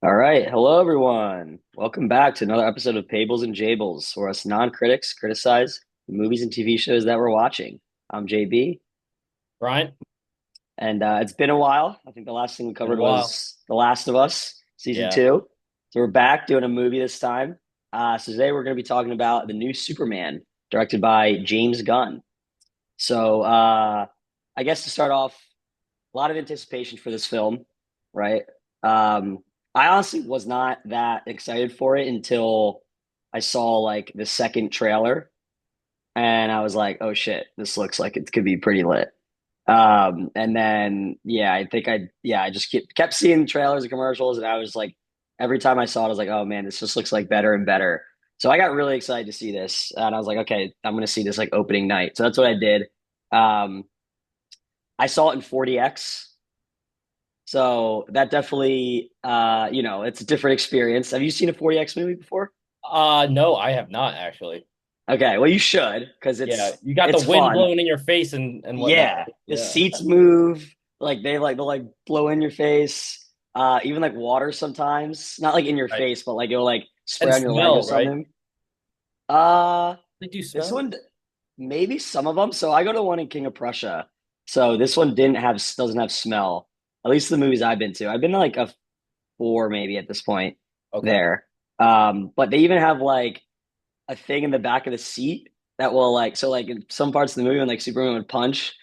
All right. Hello, everyone. Welcome back to another episode of Pables and Jables, where us non-critics criticize the movies and TV shows that we're watching. I'm JB, Brian, and it's been a while. I think the last thing we been a covered while. was The Last of Us, season Yeah. two. So we're back doing a movie this time. So today we're going to be talking about the new Superman, directed by James Gunn. So I guess to start off, a lot of anticipation for this film, right? Um, I honestly was not that excited for it until I saw like the second trailer, and I was like, "Oh shit, this looks like it could be pretty lit." And then yeah, I just kept seeing trailers and commercials, and I was like, every time I saw it, I was like, "Oh man, this just looks like better and better." So I got really excited to see this, and I was like, "Okay, I'm gonna see this like opening night." So that's what I did. Um, I saw it in 40X. So that definitely, it's a different experience. Have you seen a 40X movie before? No, I have not actually. Okay, well you should because Yeah, it's you got the it's wind fun. blowing in your face and whatnot, Yeah, right? the Yeah. seats move like they'll like blow in your face. Even like water sometimes, not like in your Right. face, but like it'll like spray And on your leg or smell, right? something. Uh, They do this smell? one maybe some of them. So I go to one in King of Prussia. So this one didn't have doesn't have smell. At least the movies I've been to. I've been to like a four maybe at this point Okay. there. But they even have like a thing in the back of the seat that will like so like in some parts of the movie when like Superman would punch,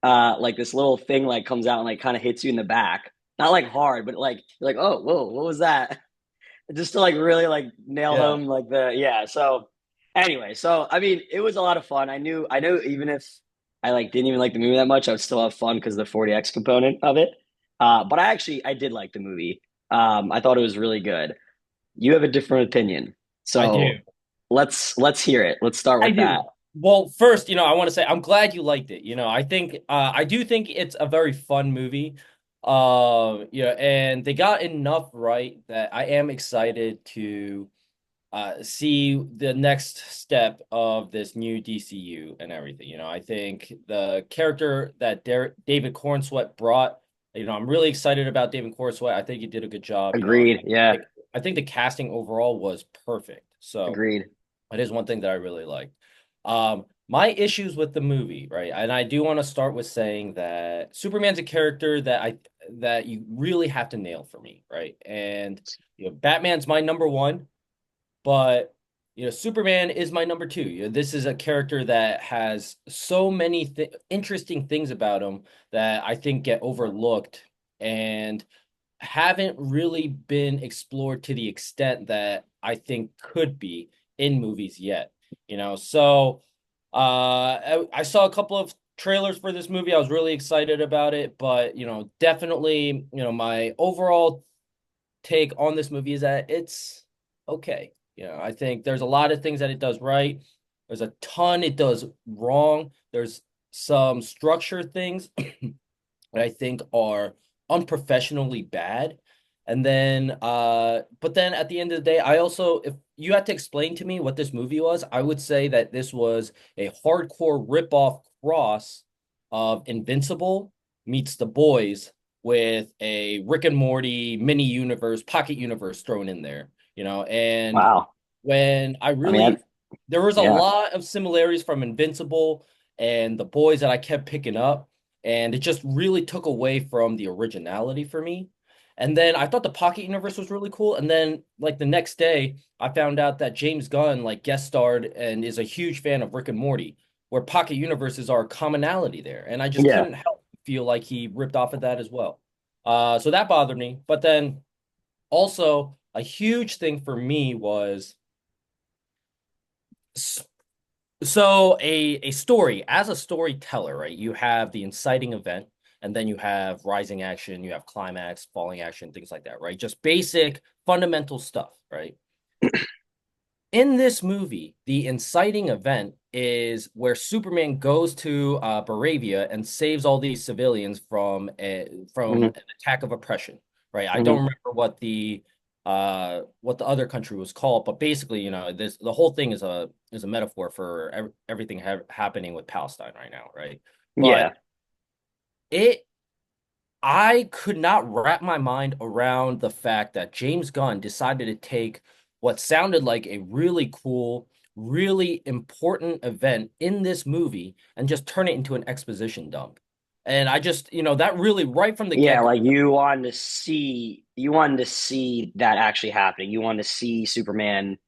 like this little thing like comes out and like kind of hits you in the back. Not like hard, but like you're like, oh, whoa, what was that? Just to like really like nail Yeah. home like the yeah. So anyway, so I mean, it was a lot of fun. I know even if I like didn't even like the movie that much, I would still have fun because of the 40X component of it. But I did like the movie. I thought it was really good. You have a different opinion, I do. so let's hear it. Let's start I with that. do. Well, first, I want to say I'm glad you liked it. I do think it's a very fun movie. And they got enough right that I am excited to see the next step of this new DCU and everything. I think the character that David Cornsweet brought, I'm really excited about David Cornsweet. I think he did a good job. Agreed. Yeah, I think the casting overall was perfect. So agreed. it is one thing that I really liked. My issues with the movie, right? And I do want to start with saying that Superman's a character that you really have to nail for me, right? And Batman's my number one, but Superman is my number two. This is a character that has so many interesting things about him that I think get overlooked and haven't really been explored to the extent that I think could be in movies yet. So I saw a couple of trailers for this movie. I was really excited about it, but definitely, my overall take on this movie is that it's okay. I think there's a lot of things that it does right. There's a ton it does wrong. There's some structure things that I think are unprofessionally bad. And then but then at the end of the day, I also, if you had to explain to me what this movie was, I would say that this was a hardcore rip-off cross of Invincible meets The Boys with a Rick and Morty mini universe, pocket universe thrown in there, and Wow. when I I mean, really there was a yeah, lot of similarities from Invincible and The Boys that I kept picking up, and it just really took away from the originality for me. And then I thought the Pocket Universe was really cool. And then like the next day, I found out that James Gunn like guest starred and is a huge fan of Rick and Morty, where Pocket Universes are a commonality there. And I just yeah. couldn't help feel like he ripped off of that as well. So that bothered me. But then also a huge thing for me was so a story, as a storyteller, right? You have the inciting event, and then you have rising action, you have climax, falling action, things like that, right? Just basic fundamental stuff, right? In this movie, the inciting event is where Superman goes to Baravia and saves all these civilians from Hmm. an attack of oppression, right? I don't Hmm. remember what the other country was called, but basically, this the whole thing is a metaphor for everything happening with Palestine right now, right? Yeah. But it I could not wrap my mind around the fact that James Gunn decided to take what sounded like a really cool, really important event in this movie and just turn it into an exposition dump. And I just, that really right from the Yeah, get-go, like you wanted to see that actually happening. You wanted to see Superman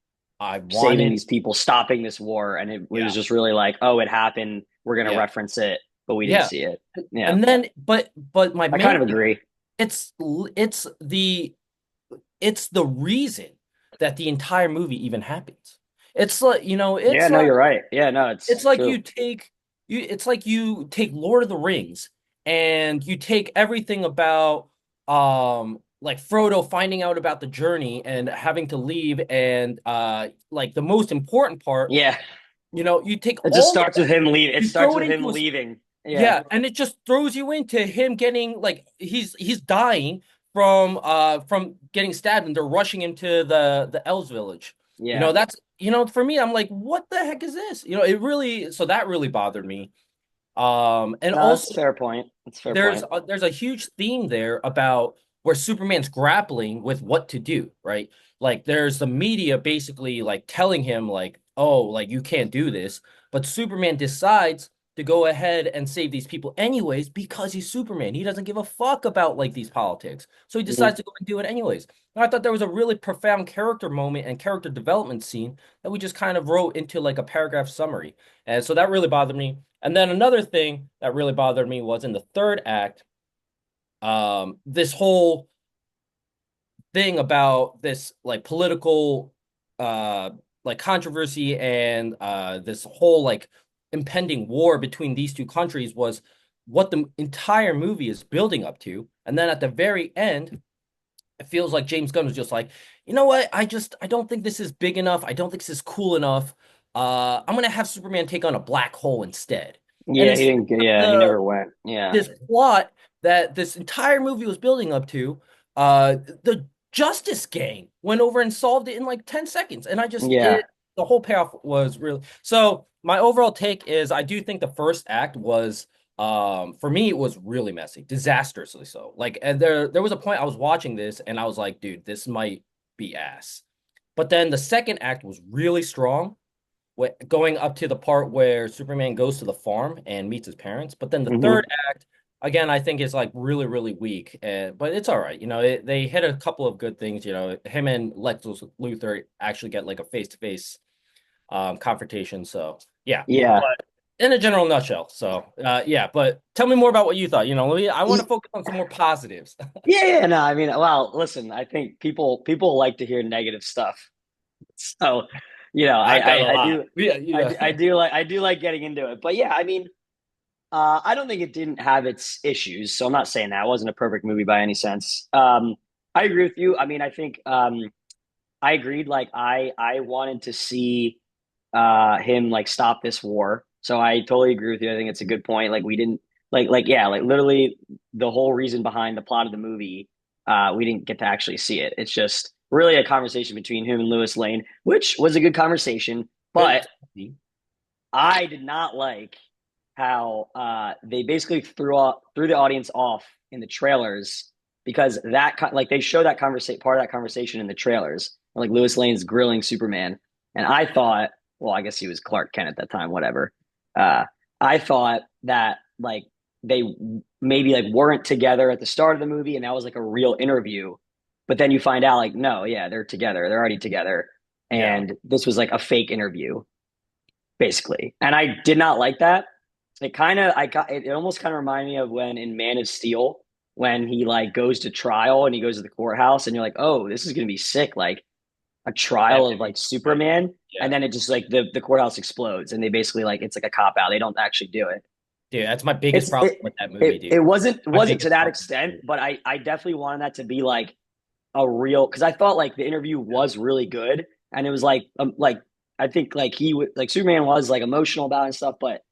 I saving wanted, these people, stopping this war, and it was yeah, just really like, oh, it happened. We're gonna yeah, reference it, but we didn't yeah. see it. Yeah, And then, but my I kind main of thing, agree. it's it's the it's the reason that the entire movie even happens. It's like, Yeah, it's no, like you're right. Yeah, no, it's it's like true. you take Lord of the Rings and you take everything about like Frodo finding out about the journey and having to leave and like the most important part, Yeah, you take it just all of starts that, with him leave. It you starts throw it with him into a leaving. Yeah, yeah, and it just throws you into him getting like he's dying from getting stabbed and they're rushing him to the Elves village. yeah. That's for me, I'm like, what the heck is this? It really so that really bothered me. And No, also that's a fair point. That's a fair point. there's a huge theme there about where Superman's grappling with what to do, right? Like there's the media basically like telling him like, "Oh, like you can't do this." But Superman decides to go ahead and save these people anyways because he's Superman. He doesn't give a fuck about like these politics. So he Mhm. decides to go and do it anyways. And I thought there was a really profound character moment and character development scene that we just kind of wrote into like a paragraph summary. And so that really bothered me. And then another thing that really bothered me was in the third act, this whole thing about this like political uh like controversy and this whole like impending war between these two countries was what the entire movie is building up to. And then at the very end, it feels like James Gunn was just like, you know what? I don't think this is big enough. I don't think this is cool enough. I'm gonna have Superman take on a black hole instead. And Yeah, he instead didn't. of Yeah, he never went. Yeah, this plot that this entire movie was building up to, the Justice Gang went over and solved it in like 10 seconds. And yeah, the whole payoff was really, so my overall take is I do think the first act was, for me, it was really messy, disastrously so. Like, and there was a point I was watching this and I was like, dude, this might be ass. But then the second act was really strong going up to the part where Superman goes to the farm and meets his parents. But then the third hmm act, again, I think is like really, really weak. But it's all right. They hit a couple of good things. Him and Lex Luthor actually get like a face-to-face confrontation. So yeah, yeah. but in a general nutshell. So yeah, but tell me more about what you thought. I want to focus on some more positives. Yeah, yeah, no, I mean, well, listen, I think people like to hear negative stuff. So, I've got a lot. Yeah, I do like getting into it. But yeah, I mean, I don't think it didn't have its issues. So I'm not saying that it wasn't a perfect movie by any sense. I agree with you. I mean, I think I agreed. Like I wanted to see him like stop this war. So I totally agree with you. I think it's a good point. Like we didn't like yeah, like literally the whole reason behind the plot of the movie, we didn't get to actually see it. It's just really a conversation between him and Lewis Lane, which was a good conversation, good. but I did not like how they basically threw the audience off in the trailers because like they show that conversation part of that conversation in the trailers, like Lewis Lane's grilling Superman, and I thought, well, I guess he was Clark Kent at that time, whatever. Uh, I thought that like they maybe like weren't together at the start of the movie, and that was like a real interview, but then you find out like no, yeah, they're together, they're already together, Yeah. and this was like a fake interview basically. And I did not like that. It almost kind of reminded me of when in Man of Steel, when he like goes to trial and he goes to the courthouse and you're like, oh, this is going to be sick. Like a trial of like Right. Superman. And Yeah. then it just like the courthouse explodes and they basically like, it's like a cop out. They don't actually do it. Dude, that's my biggest It's, problem it, with that movie, it, dude. it My wasn't to biggest that problem with that extent, movie. but I definitely wanted that to be like a real, cause I thought like the interview was really good. And it was like, I think like he would like Superman was like emotional about it and stuff, but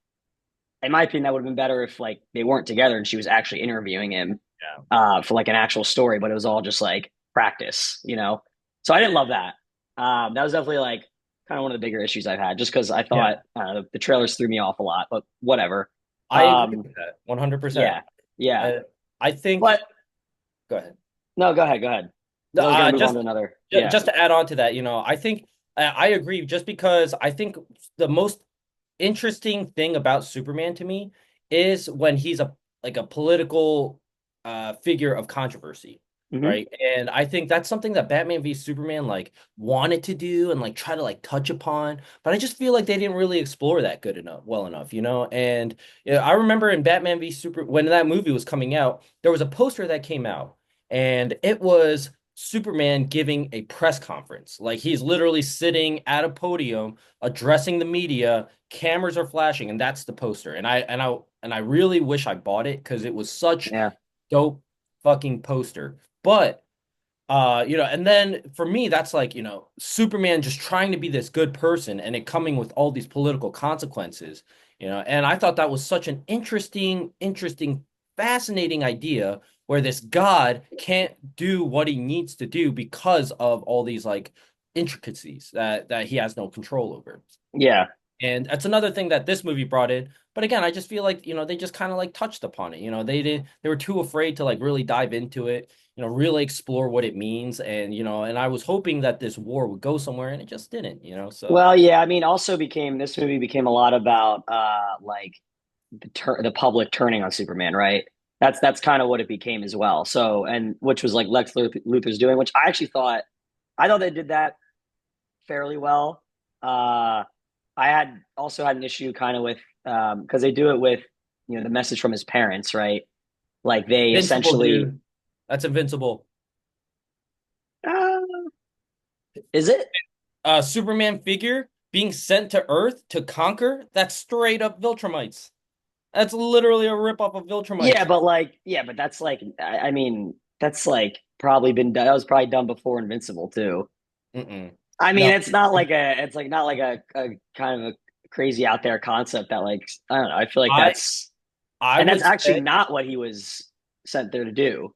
in my opinion, that would have been better if like they weren't together and she was actually interviewing him Yeah. for like an actual story, but it was all just like practice. So I didn't love that. That was definitely like kind of one of the bigger issues I've had, just because I Yeah. thought the trailers threw me off a lot, but whatever. I agree Um, with that 100%. yeah, yeah, I think, But go ahead. no, go ahead, go ahead. No, Because I was gonna move on to another. Yeah. just to add on to that, I think I agree just because I think the most interesting thing about Superman to me is when he's a political figure of controversy, Hmm. right? And I think that's something that Batman v Superman like wanted to do and like try to like touch upon, but I just feel like they didn't really explore that good enough, well enough, And I remember in Batman v Super when that movie was coming out, there was a poster that came out, and it was Superman giving a press conference. Like he's literally sitting at a podium addressing the media, cameras are flashing, and that's the poster. And I really wish I bought it because it was such Yeah. dope fucking poster. But and then for me, that's like, Superman just trying to be this good person and it coming with all these political consequences, and I thought that was such an interesting, fascinating idea where this God can't do what he needs to do because of all these like intricacies that he has no control over. Yeah. And that's another thing that this movie brought in. But again, I just feel like, they just kind of like touched upon it. They were too afraid to like really dive into it, really explore what it means. And I was hoping that this war would go somewhere and it just didn't. So Well, yeah. I mean, also became this movie became a lot about like the public turning on Superman, right? That's kind of what it became as well. So, and which was like Luthor's doing, which I thought they did that fairly well. Uh, I had also had an issue kind of with because they do it with the message from his parents, right? Like they Invincible, essentially dude. That's invincible. uh, is it? Superman figure being sent to Earth to conquer, that's straight up Viltrumites. That's literally a ripoff of Yeah, Viltrumites. but that's like I mean that's like probably been done. That was probably done before Invincible too. Mm-mm. I mean, No, it's like not like a kind of a crazy out there concept that like I don't know. I feel like I I that's would actually say not what he was sent there to do.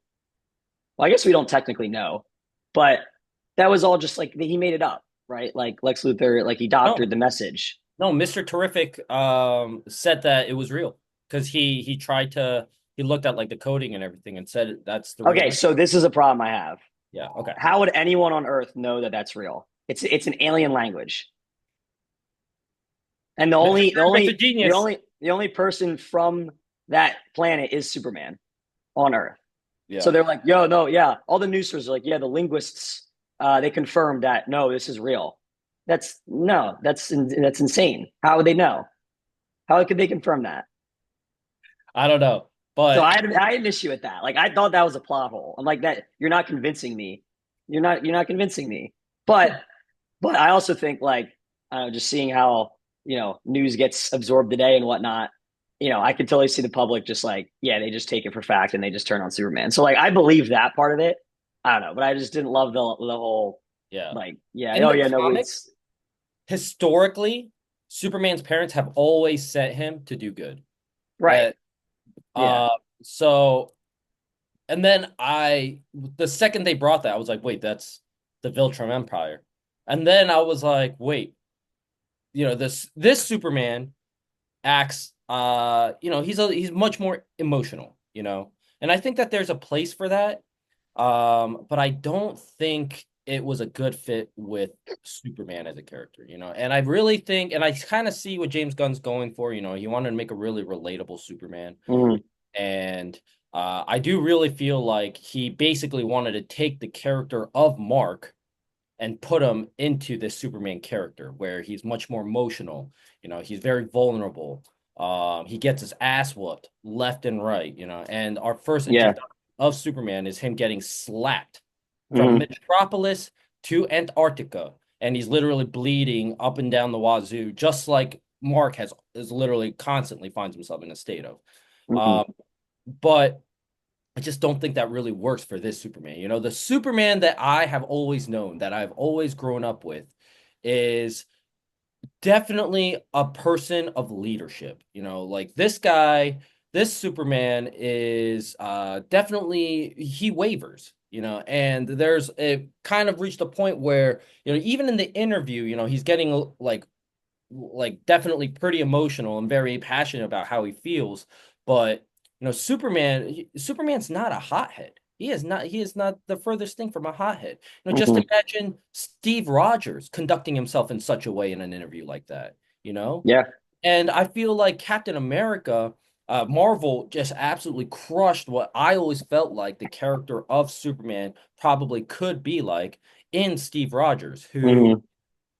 Well, I guess we don't technically know, but that was all just like he made it up, right? Like Lex Luthor, like he doctored no. the message. No, Mr. Terrific said that it was real because he looked at like the coding and everything and said that's the real Okay, message. so this is a problem I have. Yeah, okay. How would anyone on Earth know that that's real? It's an alien language, and Mr. Terrific's a genius. the only person from that planet is Superman on Earth. So Yeah. they're like, yo, no, yeah. All the news sources are like, yeah, the linguists they confirmed that no, this is real. That's no, that's insane. How would they know? How could they confirm that? I don't know. So But I had an issue with that. Like I thought that was a plot hole. I'm like that. You're not convincing me. You're not convincing me. But I also think like I don't know, just seeing how news gets absorbed today and whatnot. I could totally see the public just like yeah, they just take it for fact and they just turn on Superman. So like I believe that part of it. I don't know, but I just didn't love the whole yeah. like yeah In oh the yeah no comics, it's historically, Superman's parents have always sent him to do good. right That yeah uh so and then the second they brought that, I was like, wait, that's the Viltrum Empire. And then I was like, wait, this Superman acts he's much more emotional, and I think that there's a place for that, but I don't think it was a good fit with Superman as a character, and I really think, and I kind of see what James Gunn's going for, he wanted to make a really relatable Superman, mm-hmm. and I do really feel like he basically wanted to take the character of Mark and put him into this Superman character where he's much more emotional. He's very vulnerable. He gets his ass whooped left and right. And our first yeah introduction of Superman is him getting slapped from mm-hmm. Metropolis to Antarctica, and he's literally bleeding up and down the wazoo, just like Mark is literally constantly finds himself in a state of. Mm-hmm. Um, but I just don't think that really works for this Superman. The Superman that I have always known, that I've always grown up with, is definitely a person of leadership. Like this guy, this Superman is definitely he wavers. And there's it kind of reached a point where even in the interview, he's getting like definitely pretty emotional and very passionate about how he feels, but Superman's not a hothead. He is not the furthest thing from a hothead. Just Hmm. imagine Steve Rogers conducting himself in such a way in an interview like that, you know? Yeah. And I feel like Captain America, Marvel just absolutely crushed what I always felt like the character of Superman probably could be like in Steve Rogers, who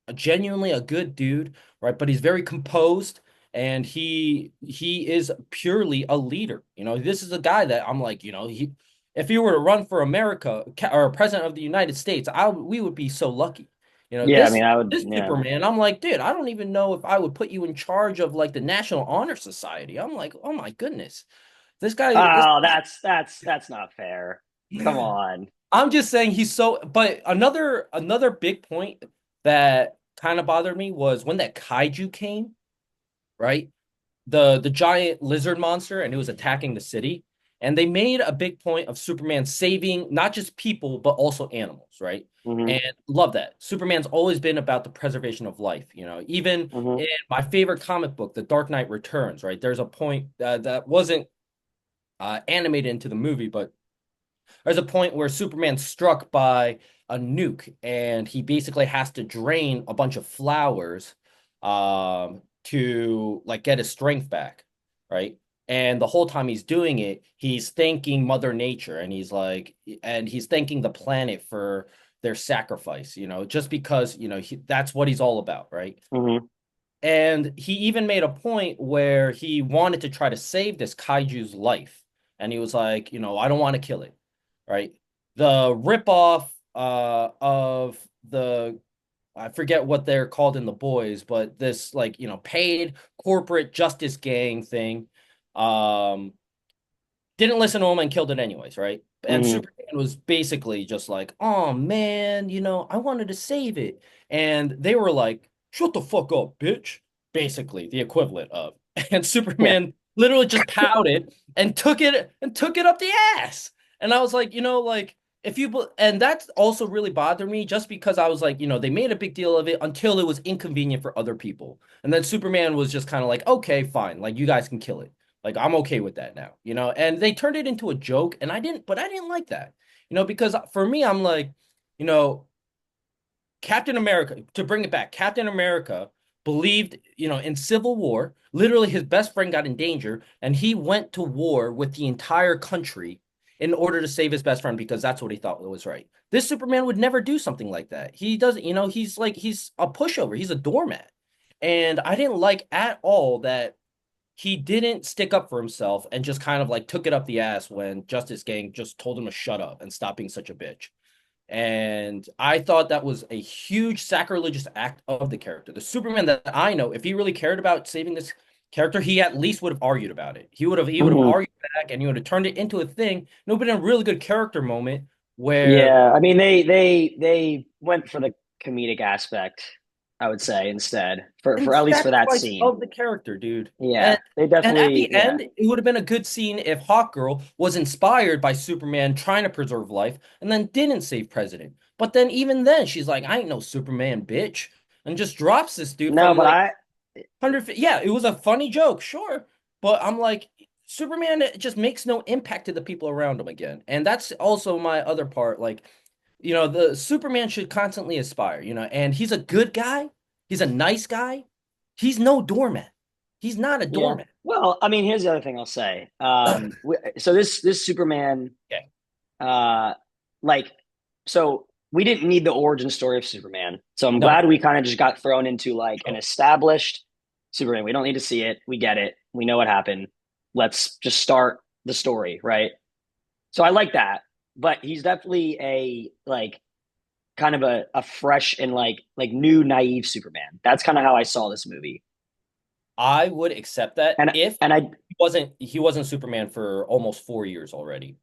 Hmm. genuinely a good dude, right? But he's very composed and he is purely a leader. This is a guy that I'm like, he if he were to run for America or president of the United States, I we would be so lucky. Yeah. I mean, I would. This Yeah. Superman, I'm like, dude, I don't even know if I would put you in charge of like the National Honor Society. I'm like, oh my goodness. This Oh, that's not fair. Come on. I'm just saying he's so, but another big point that kind of bothered me was when that kaiju came, right? The giant lizard monster and it was attacking the city. And they made a big point of Superman saving not just people, but also animals, right? Hmm. And love that. Superman's always been about the preservation of life, even Hmm. in my favorite comic book, The Dark Knight Returns, right? There's a point that wasn't animated into the movie, but there's a point where Superman's struck by a nuke and he basically has to drain a bunch of flowers to like get his strength back, right? And the whole time he's doing it, he's thanking Mother Nature and he's thanking the planet for their sacrifice, just because, that's what he's all about, right? Hmm. And he even made a point where he wanted to try to save this kaiju's life. And he was like, I don't want to kill it, right? The ripoff of the, I forget what they're called in The Boys, but this like, paid corporate justice gang thing. Um, didn't listen to him and killed it anyways, right? And Hmm. Superman was basically just like, oh man, I wanted to save it. And they were like, shut the fuck up, bitch. Basically, the equivalent of. And Yeah. Superman literally just pouted and took it up the ass. And I was like, like if you and that's also really bothered me just because I was like, they made a big deal of it until it was inconvenient for other people. And then Superman was just kind of like, okay, fine, like you guys can kill it. Like I'm okay with that now, and they turned it into a joke, and I didn't like that, because for me, I'm like, you know, Captain America, to bring it back, Captain America believed, in Civil War, literally his best friend got in danger, and he went to war with the entire country in order to save his best friend because that's what he thought was right. This Superman would never do something like that. He doesn't, he's a pushover, he's a doormat. And I didn't like at all that he didn't stick up for himself and just kind of like took it up the ass when Justice Gang just told him to shut up and stop being such a bitch. And I thought that was a huge sacrilegious act of the character. The Superman that I know, if he really cared about saving this character, he at least would have argued about it. He would have Hmm. argued back and he would have turned it into a thing. No, but in a really good character moment where Yeah. I mean, they went for the comedic aspect, I would say, instead for and at least for that sacrifice scene. of the character, dude. And Yeah. They and at definitely. the Yeah. end, it would have been a good scene if Hawkgirl was inspired by Superman trying to preserve life and then didn't save President. But then even then, she's like, I ain't no Superman, bitch, and just drops this dude No, from but like I. 100 feet. Yeah, it was a funny joke, sure. But I'm like, Superman just makes no impact to the people around him again. And that's also my other part. Like, the Superman should constantly aspire, and he's a good guy. He's a nice guy. He's no doormat. He's not a Yeah. doormat. Well, I mean, here's the other thing I'll say. So this Superman, Okay. uh, like, so we didn't need the origin story of Superman. So I'm No, glad we kind of just got thrown into like an no. established Superman. We don't need to see it. We get it. We know what happened. Let's just start the story, right? So I like that. But he's definitely a like kind of a fresh and like new naive Superman. That's kind of how I saw this movie. I would accept that And if and I he wasn't Superman for almost 4 years already.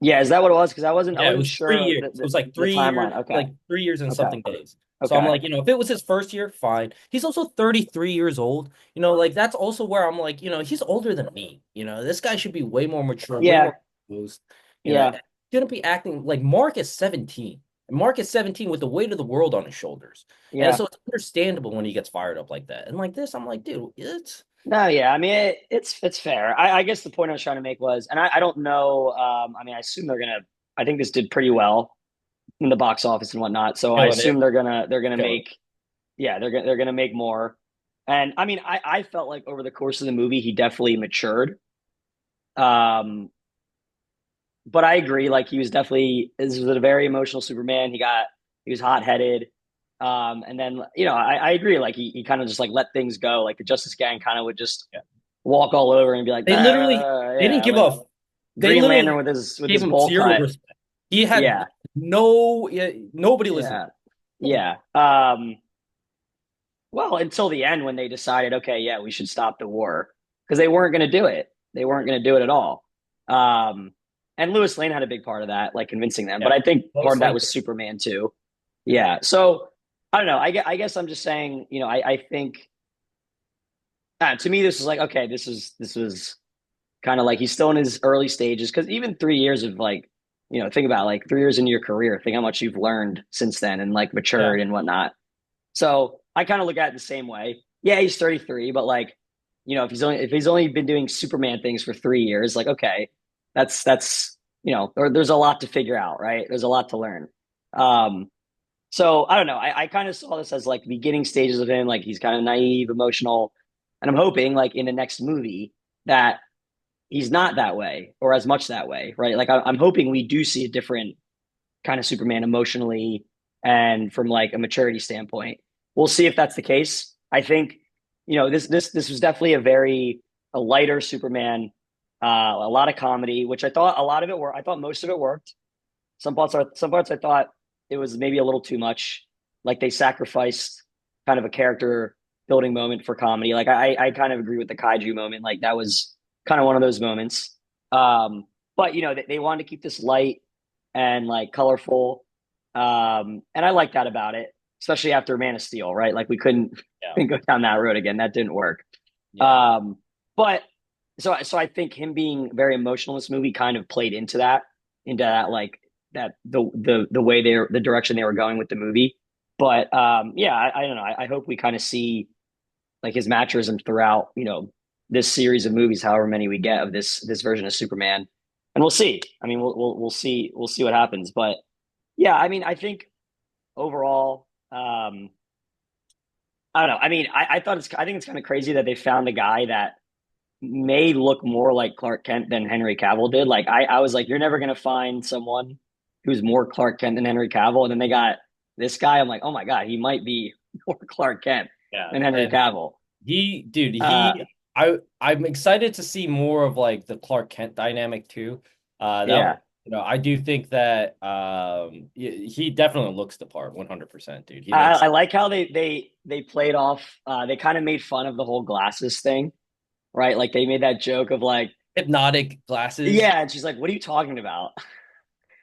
Yeah, is that what it was? Because I Yeah, it wasn't was 3 years. sure It was like the 3 years, timeline. Okay. like 3 years and Okay. something days. So I'm Okay. like, if it was his first year, fine. He's also 33 years old. Like that's also where I'm like, he's older than me. This guy should be way more mature, way Yeah. more composed. Yeah. Shouldn't be acting like Mark is 17. And Mark is 17 with the weight of the world on his shoulders. And Yeah. so it's understandable when he gets fired up like that. And like this, I'm like, dude, it's No, yeah. I mean, it's fair. I guess the point I was trying to make was, and I don't know. I mean, I assume they're gonna. I think this did pretty well in the box office and whatnot. So I Killing it, assume they're gonna killing make. Yeah, they're gonna make more. And I mean, I felt like over the course of the movie, he definitely matured. Um, but I agree. Like he was definitely this was a very emotional Superman. He was hot headed. And then I agree. Like he kind of just like let things go. Like the Justice Gang kind of would just it. walk all over and be like, They literally they didn't yeah, give like a they Green Lantern literally with his gave him bowl zero cut. respect. He had Yeah, no nobody listened. yeah, yeah. Well, until the end when they decided, okay, yeah, we should stop the war because they weren't going to do it. They weren't going to do it at all. Um, and Lewis Lane had a big part of that, like convincing them. But Yeah, I think part Lois of that Lane. was Superman too. Yeah. So I don't know. I guess I'm just saying, I think to me this is like okay, this was kind of like he's still in his early stages because even 3 years of like think about like 3 years into your career, think how much you've learned since then and like Yeah, matured and whatnot. So I kind of look at it the same way. Yeah, he's 33, but like, if he's only been doing Superman things for 3 years, like okay, that's there's a lot to figure out, right? There's a lot to learn. Um, so I don't know. I kind of saw this as like beginning stages of him, like he's kind of naive, emotional, and I'm hoping like in the next movie that he's not that way or as much that way, right? Like I'm hoping we do see a different kind of Superman emotionally and from like a maturity standpoint. We'll see if that's the case. I think this was definitely a lighter Superman, a lot of comedy, which I thought a lot of it were. I thought most of it worked. Some parts I thought it was maybe a little too much. Like they sacrificed kind of a character building moment for comedy. Like I kind of agree with the kaiju moment. Like that was kind of one of those moments. But they wanted to keep this light and like colorful. And I like that about it, especially after Man of Steel, right? Like we couldn't, yeah, couldn't go down that road again. That didn't work. yeah. Um, but so I think him being very emotional in this movie kind of played into that like that the way the direction they were going with the movie. But yeah, I don't know. I hope we kind of see like his matcherism throughout, this series of movies, however many we get of this version of Superman. And we'll see. I mean, we'll see what happens. But yeah, I mean, I think overall, I don't know. I mean, I think it's kind of crazy that they found a guy that may look more like Clark Kent than Henry Cavill did. Like I was like, you're never gonna find someone who's more Clark Kent than Henry Cavill. And then they got this guy. I'm like, oh my God, he might be more Clark Kent Yeah. than Henry And Cavill. dude, Uh I'm excited to see more of like the Clark Kent dynamic too. That yeah. I do think that he definitely looks the part 100%, dude. He I, looks I like how they played off they kind of made fun of the whole glasses thing, right? Like they made that joke of like, hypnotic glasses. yeah, and she's like, what are you talking about?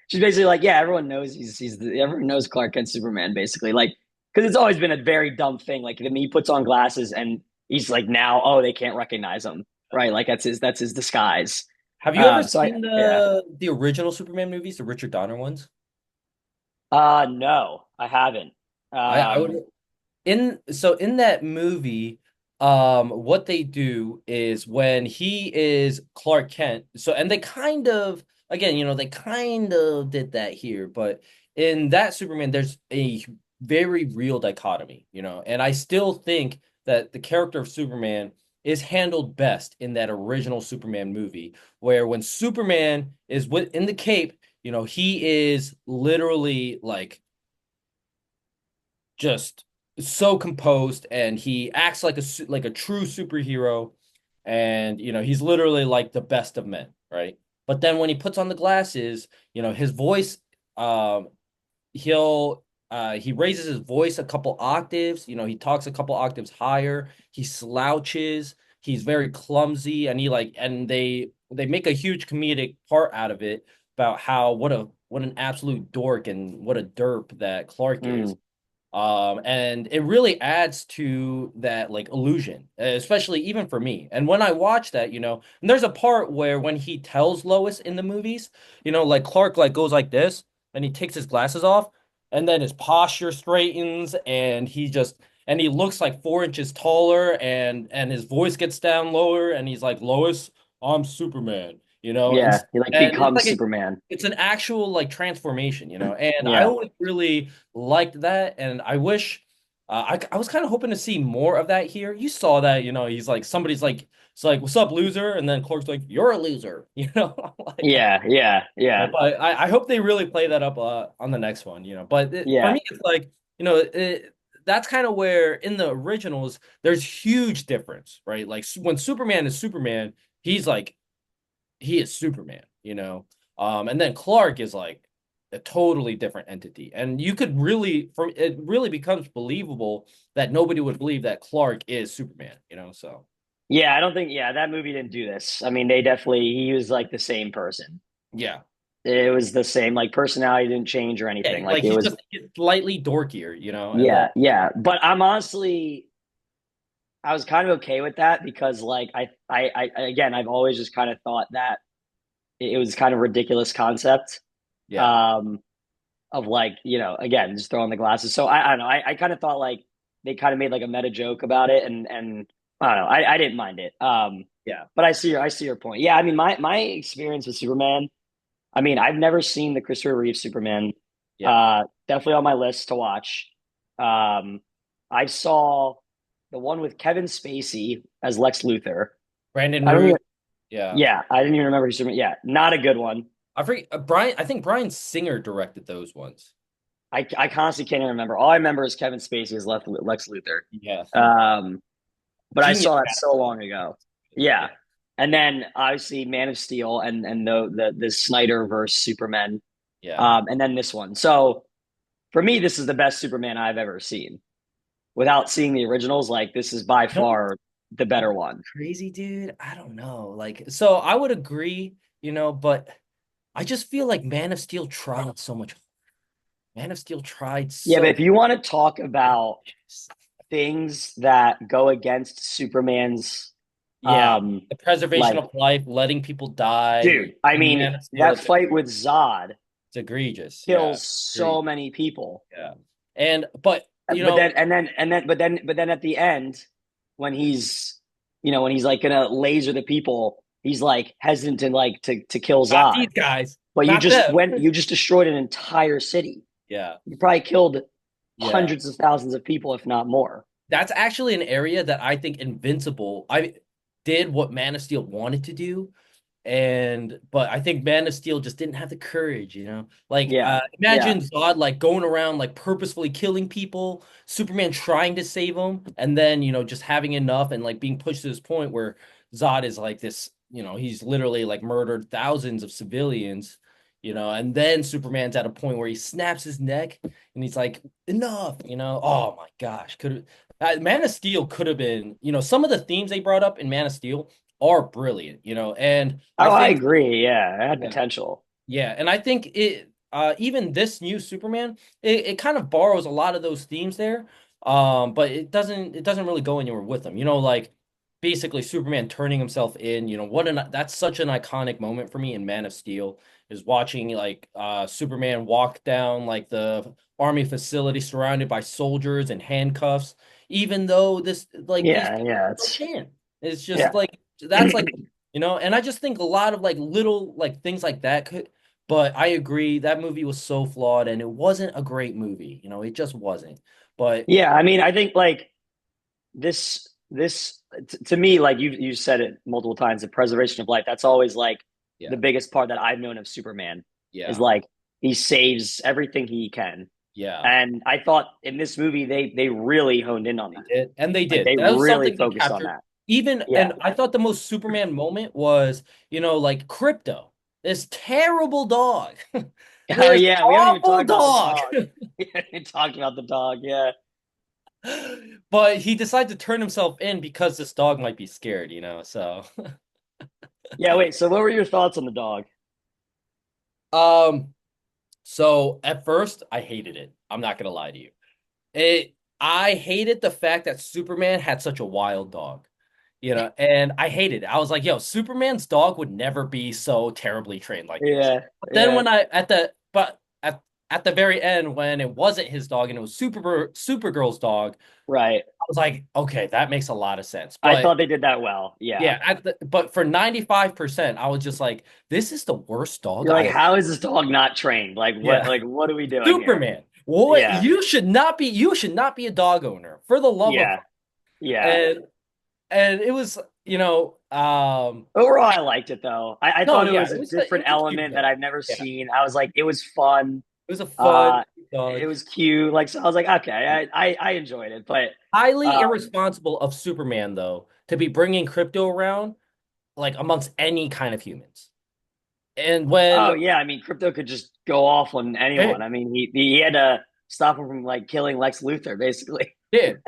She's basically like, yeah, everyone knows everyone knows Clark Kent Superman, basically. Like, because it's always been a very dumb thing. Like, I mean, he puts on glasses and he's like, now, oh, they can't recognize him, right? Like that's his disguise. Have you ever So I seen yeah. the original Superman movies, the Richard Donner ones? No, I haven't. I would in that movie, what they do is when he is Clark Kent, so and they kind of again, they kind of did that here, but in that Superman, there's a very real dichotomy, and I still think that the character of Superman is handled best in that original Superman movie, where when Superman is in the cape, he is literally like just so composed and he acts like a true superhero, and he's literally like the best of men, right? But then when he puts on the glasses, his voice, um he raises his voice a couple octaves, he talks a couple octaves higher, he slouches, he's very clumsy, and they make a huge comedic part out of it about how what an absolute dork and what a derp that Clark is. Mm, And it really adds to that like illusion, especially even for me. And when I watch that, and there's a part where when he tells Lois in the movies, like Clark like goes like this and he takes his glasses off and then his posture straightens and he just and he looks like 4 inches taller, and his voice gets down lower, and he's like, Lois, I'm Superman, and Yeah, he like and it's becomes like Superman. it's an actual like transformation, and I Yeah. always really liked that, and I wish I was kind of hoping to see more of that here. You saw that, he's like somebody's like it's like, what's up, loser? And then Clark's like, you're a loser, like Yeah, yeah, yeah, yeah, but I hope they really play that up on the next one, But for yeah. me, it's like, that's kind of where in the originals, there's huge difference, right? Like when Superman is Superman, he's like, he is Superman, And then Clark is like a totally different entity. And you could really, it really becomes believable that nobody would believe that Clark is Superman, So, Yeah, I don't think yeah, that movie didn't do this. I mean, they definitely he was like the same person. yeah. It was the same, like personality didn't change or Yeah, anything. Like like it he's was just slightly dorkier, and then yeah, yeah. But I'm honestly I was kind of okay with that because like again, I've always just kind of thought that it was kind of ridiculous concept. yeah. Um of like, again, just throwing the glasses. So I don't know. I kind of thought like they kind of made like a meta joke about it and I don't know. I didn't mind it. Yeah. But I see your point. Yeah, I mean my experience with Superman, I mean, I've never seen the Christopher Reeve Superman. Yeah. Definitely on my list to watch. Um I saw the one with Kevin Spacey as Lex Luthor. Brandon I don't Root. even Yeah. yeah, I didn't even remember his Superman. Yeah, not a good one. I forget Brian. I think Brian Singer directed those ones. I constantly can't even remember. All I remember is Kevin Spacey as Lex Luthor. Yeah. But I Genius saw that so long casting. ago. Yeah, Yeah. and then obviously Man of Steel and the Snyder verse Superman, Yeah. and then this one. So for me, this is the best Superman I've ever seen. Without seeing the originals, like this is by You know what's far the you know better what's one. crazy, dude? I don't know. Like, so I would agree, but I just feel like Man of Steel tried so much. Man of Steel tried Yeah, but so if you want to talk about much. things that go against Superman's, Yeah. um, The preservation like, of life, letting people die dude, I in mean Man of Steel, that fight with Zod it's egregious. Yeah. kills so Egregious. many people. Yeah. And but But then at the end, when he's like gonna laser the people, he's like hesitant to like to kill not Zod. these guys, But not them. you just destroyed an entire city. Yeah. You probably killed Yeah. hundreds of thousands of people, if not more. That's actually an area that I think Invincible I did what Man of Steel wanted to do, but I think Man of Steel just didn't have the courage, Like Yeah, yeah, imagine Zod like going around like purposefully killing people, Superman trying to save him, and then just having enough and like being pushed to this point where Zod is like this, he's literally like murdered thousands of civilians, and then Superman's at a point where he snaps his neck and he's like, enough, Oh my gosh, could Man of Steel could have been, some of the themes they brought up in Man of Steel are brilliant, and oh, I I think, agree. Yeah, it had yeah, potential. yeah, and I think even this new Superman, it kind of borrows a lot of those themes there, but it doesn't really go anywhere with them, like basically Superman turning himself in, that's such an iconic moment for me in Man of Steel is watching like Superman walk down like the army facility surrounded by soldiers and handcuffs, even though this like these Yeah, people yeah, still it's can. It's just yeah, like that's like and I just think a lot of like little like things like that could, but I agree that movie was so flawed and it wasn't a great movie. It just wasn't. But yeah. I mean, I think like this to me, like you said it multiple times, the preservation of life. That's always like the yeah, biggest part that I've known of Superman is yeah, like he saves everything he can. yeah, And I thought in this movie they really honed in on they that. did. And they Like did. they That was really something they focused on captured. that. Even, Yeah. and I thought the most Superman moment was, like Crypto, this terrible dog, Oh this yeah, we haven't even awful talked about the dog. dog. We haven't even talked about the dog. Yeah. But he decided to turn himself in because this dog might be scared, so. Yeah. Wait. So what were your thoughts on the dog? Um, so at first I hated it. I'm not gonna lie to you. I hated the fact that Superman had such a wild dog, and I hated it. I was like, yo, Superman's dog would never be so terribly trained like this. Yeah. But then Yeah. when I at the but at at the very end, when it wasn't his dog and it was Supergirl's dog, Right. I was like, okay, that makes a lot of sense. I But thought they did that well. Yeah. yeah, but for 95%, I was just like, this is the worst dog You're I like, have. how is this dog not trained? Yeah. Like what are we doing here? Superman. What Yeah. you should not be a dog owner for the love of Yeah. Yeah. and and it was, Overall, I liked it though. I no, thought it yeah, was a it different was a cute element that dog. I've never Yeah. seen. I was like, it was fun. It was a fun Uh, dog. it was cute. Like, so I was like, okay, I enjoyed it. But, Highly um, irresponsible of Superman though to be bringing crypto around like amongst any kind of humans. And when oh yeah, I mean, Crypto could just go off on anyone. it I mean, he had to stop him from like killing Lex Luthor, basically. did,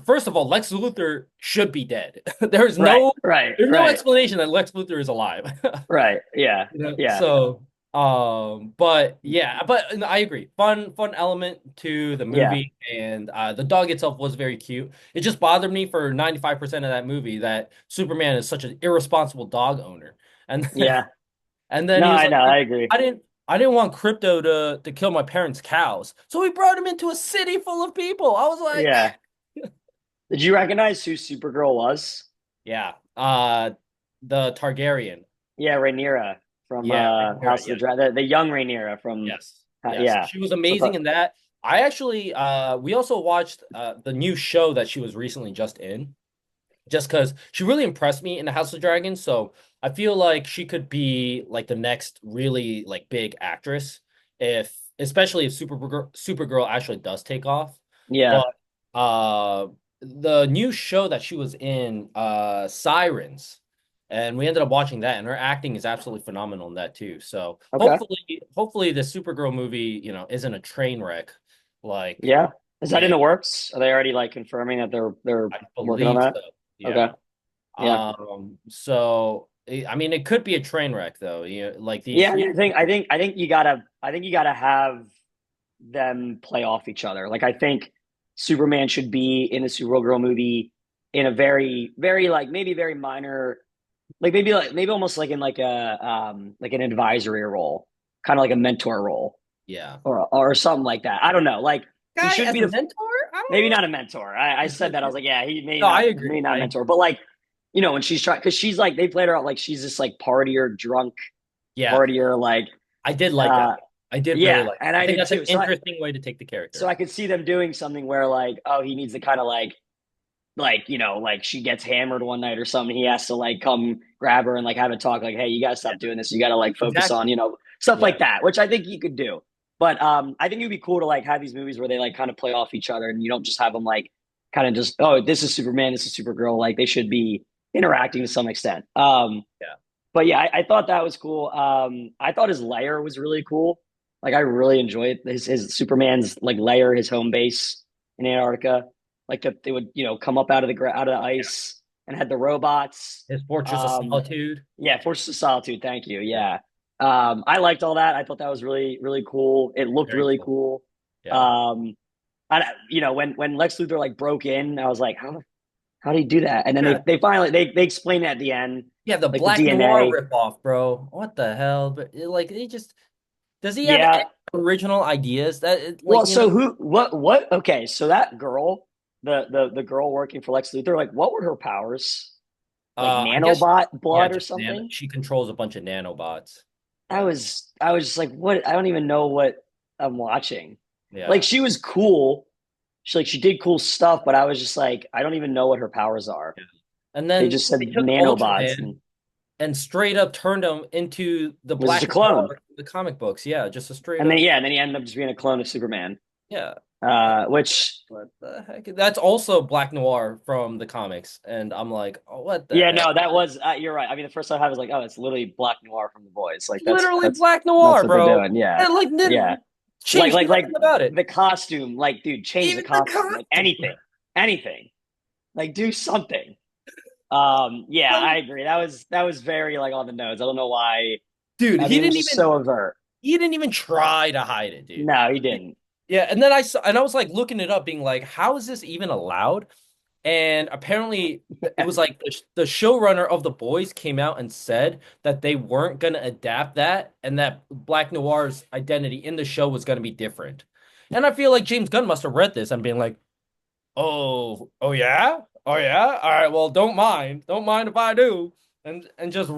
first of all, Lex Luthor should be dead. Right, right, There's no right, explanation that Lex Luthor is alive. right. Yeah, yeah, So, but yeah, but I agree. Fun element to the yeah, movie, and the dog itself was very cute. It just bothered me for 95% of that movie that Superman is such an irresponsible dog owner, and yeah. and then No, he was I like, know. I agree. I didn't want Crypto to kill my parents' cows, so we brought him into a city full of people. I was like, Yeah. Did you recognize who Supergirl was? yeah, the Targaryen. Yeah, Rhaenyra from Yeah, Rhaenyra, House of the yeah. Dragon, the young Rhaenyra from Yes. Yes. yeah. She was So amazing in that. I actually we also watched the new show that she was recently just in, just because she really impressed me in the House of Dragons. So I feel like she could be like the next really like big actress if especially if Supergirl actually does take off. yeah. But the new show that she was in, Sirens, and we ended up watching that, and her acting is absolutely phenomenal in that too. So Okay. hopefully the Supergirl movie, isn't a train wreck like Yeah. Is that in it, the works? Are they already like confirming that they're I working on believe that? so. Yeah. Okay. Yeah. I mean, it could be a train wreck though. Like the Yeah, I mean, three. I think you gotta have them play off each other. Like I think Superman should be in the Supergirl movie in a very like maybe very minor, like maybe almost like in like an advisory role, kind of like a mentor role Yeah. or something like that. I don't know. Like he Guy shouldn't as be a the mentor? I maybe not a mentor. I said that I was like, yeah, he No, I may agree. not mentor, but like when she's trying because she's like they played her out like she's this like partier, drunk Yeah, partier, like I did like that. uh I did really yeah, like that. and I I think did that's an too. interesting way to take the So character. I could see them doing something where like oh he needs to kind of like like she gets hammered one night or something he has to like come grab her and like have a talk like hey you gotta Yeah, stop doing this you gotta like focus on exactly. stuff Yeah. like that which I think you could do but I think it'd be cool to like have these movies where they like kind of play off each other and you don't just have them like kind of just oh this is Superman this is Supergirl like they should be interacting to some extent Yeah. but yeah I thought that was cool I thought his lair was really cool like I really enjoyed his Superman's like lair his home base in Antarctica like that they would come up out of out of the Yeah. ice and had the robots. His Fortress of Solitude. Yeah, Fortress of Solitude. Thank you. Yeah. Yeah, I liked all that. I thought that was really cool. It looked Very really cool. cool. Yeah. Um, when Lex Luthor like broke in, I was like, how do you do that? And then Yeah. they finally they explain it at the end, Yeah, the like the Black Noir DNA. ripoff, bro. What the hell? But like, he just does he have any Yeah. original ideas? Well, so who? What? Okay, so that girl, the girl working for Lex Luthor, like, what were her powers? Like I guess, nanobot yeah, blood or just something? she controls a bunch of nanobots. Yeah. I was just like, what? I don't even know what I'm watching. Like Yeah. she was cool. She did cool stuff, but I was just like, I don't even know what her powers are. Yeah. And They then just said they took nanobots Ultraman and and straight up turned him into the it was just Black a clone. Noir, the comic books. Yeah, just a straight And then up. yeah, and then he ended up just being a clone of Superman. Yeah. Like, Which what the heck? That's also Black Noir from the comics, and I'm like, oh, what the yeah, heck? no, that was you're right. I mean, the first time I was like, oh, it's literally Black Noir from the boys. Like Literally Black that's Noir, what they're bro. doing. Yeah, And like yeah. didn't change Like nothing about it. the costume, like dude, change the Even the costume, like costume. anything, like do something. Yeah, Like, I agree. That was very like on the nose. I don't know why. dude, I mean, it was just so overt. he didn't even try to hide it, dude. No, he didn't. Yeah, and then I saw, and I was like looking it up, being like, how is this even allowed? And apparently, it was like the showrunner of The Boys came out and said that they weren't going to adapt that and that Black Noir's identity in the show was going to be different. And I feel like James Gunn must have read this and been like, oh yeah? Oh yeah? All right, well, don't mind. Don't mind if I do. And just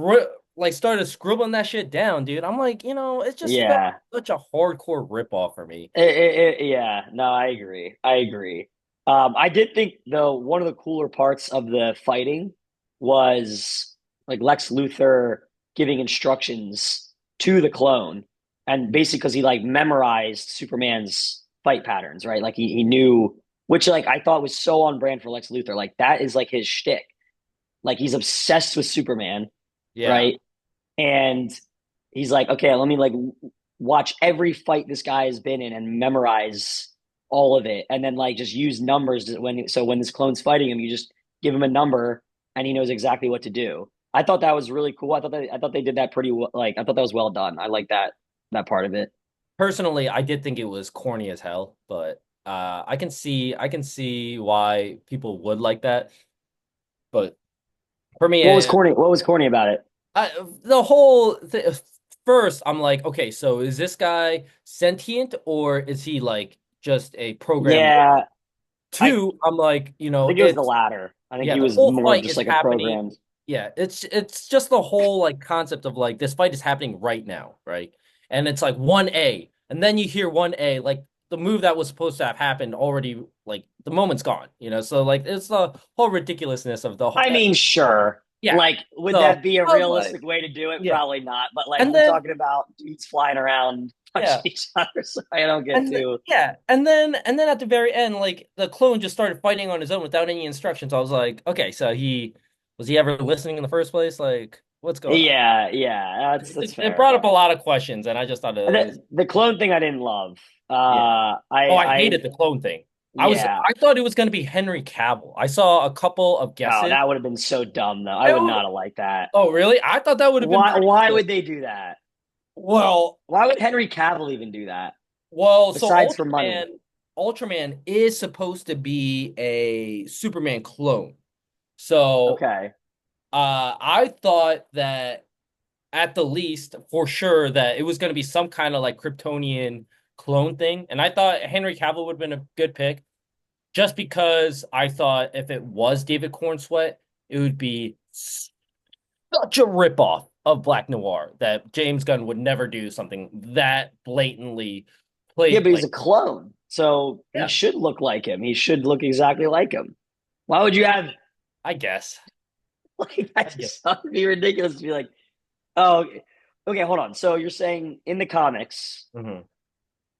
like started scribbling that shit down, dude. I'm like, it just felt Yeah. such a hardcore ripoff for me. Yeah, no, I agree. I agree. I did think though one of the cooler parts of the fighting was like Lex Luthor giving instructions to the clone, and basically because he like memorized Superman's fight patterns, right? Like he knew, which like I thought was so on brand for Lex Luthor. Like that is like his shtick. Like he's obsessed with Superman, Yeah. right? And he's like, okay, let me like watch every fight this guy has been in and memorize all of it, and then like just use numbers when this clone's fighting him, you just give him a number and he knows exactly what to do. I thought that was really cool. I thought they did that pretty well. Like I thought that was well done. I like that part of it. Personally, I did think it was corny as hell, but I can see why people would like that. But for me, What was corny? What was corny about it? the whole first, I'm like, okay, so is this guy sentient or is he like just a program? Yeah, I Two, I'm like, I think it was the it's latter. I think yeah, he the was whole more of fight just is like a happening. programmed. Yeah, it's just the whole like concept of like this fight is happening right now, right? And it's like 1A, and then you hear 1A, like the move that was supposed to have happened already, like the moment's gone, So like it's the whole ridiculousness of the whole, I mean, sure. yeah. Like, would So that be a I was like, realistic way to do it? yeah, Probably not. But like, and we're then talking about dudes flying around punching yeah, each other, so I don't get and too. yeah, and then at the very end, like the clone just started fighting on his own without any instructions. I was like, okay, so he ever listening in the first place? Like, what's going on? Yeah, yeah, that's It fair. brought up a lot of questions, and I just thought it was The clone thing I didn't love. yeah. Oh, I I hated the clone thing. yeah. I thought it was going to be Henry Cavill. I saw a couple of Oh, guesses. that would have been so dumb though. I would Oh, not have liked that. oh, really? I thought that would have been Why? pretty Why cool. would they do that? Well, Why would Henry Cavill even do that? so Besides for money. Ultraman is supposed to be a Superman clone. So, Okay. I thought that at the least, for sure, that it was going to be some kind of like Kryptonian clone thing, and I thought Henry Cavill would have been a good pick. Just because I thought if it was David Cornsweet, it would be such a ripoff of Black Noir that James Gunn would never do something that blatantly Yeah, played but he's like a clone, so he yeah, should look like him. He should look exactly like him. Why would you have I guess. like that? I guess. Just that would be ridiculous to be like, oh, okay, hold on. So you're saying in the comics, Mhm.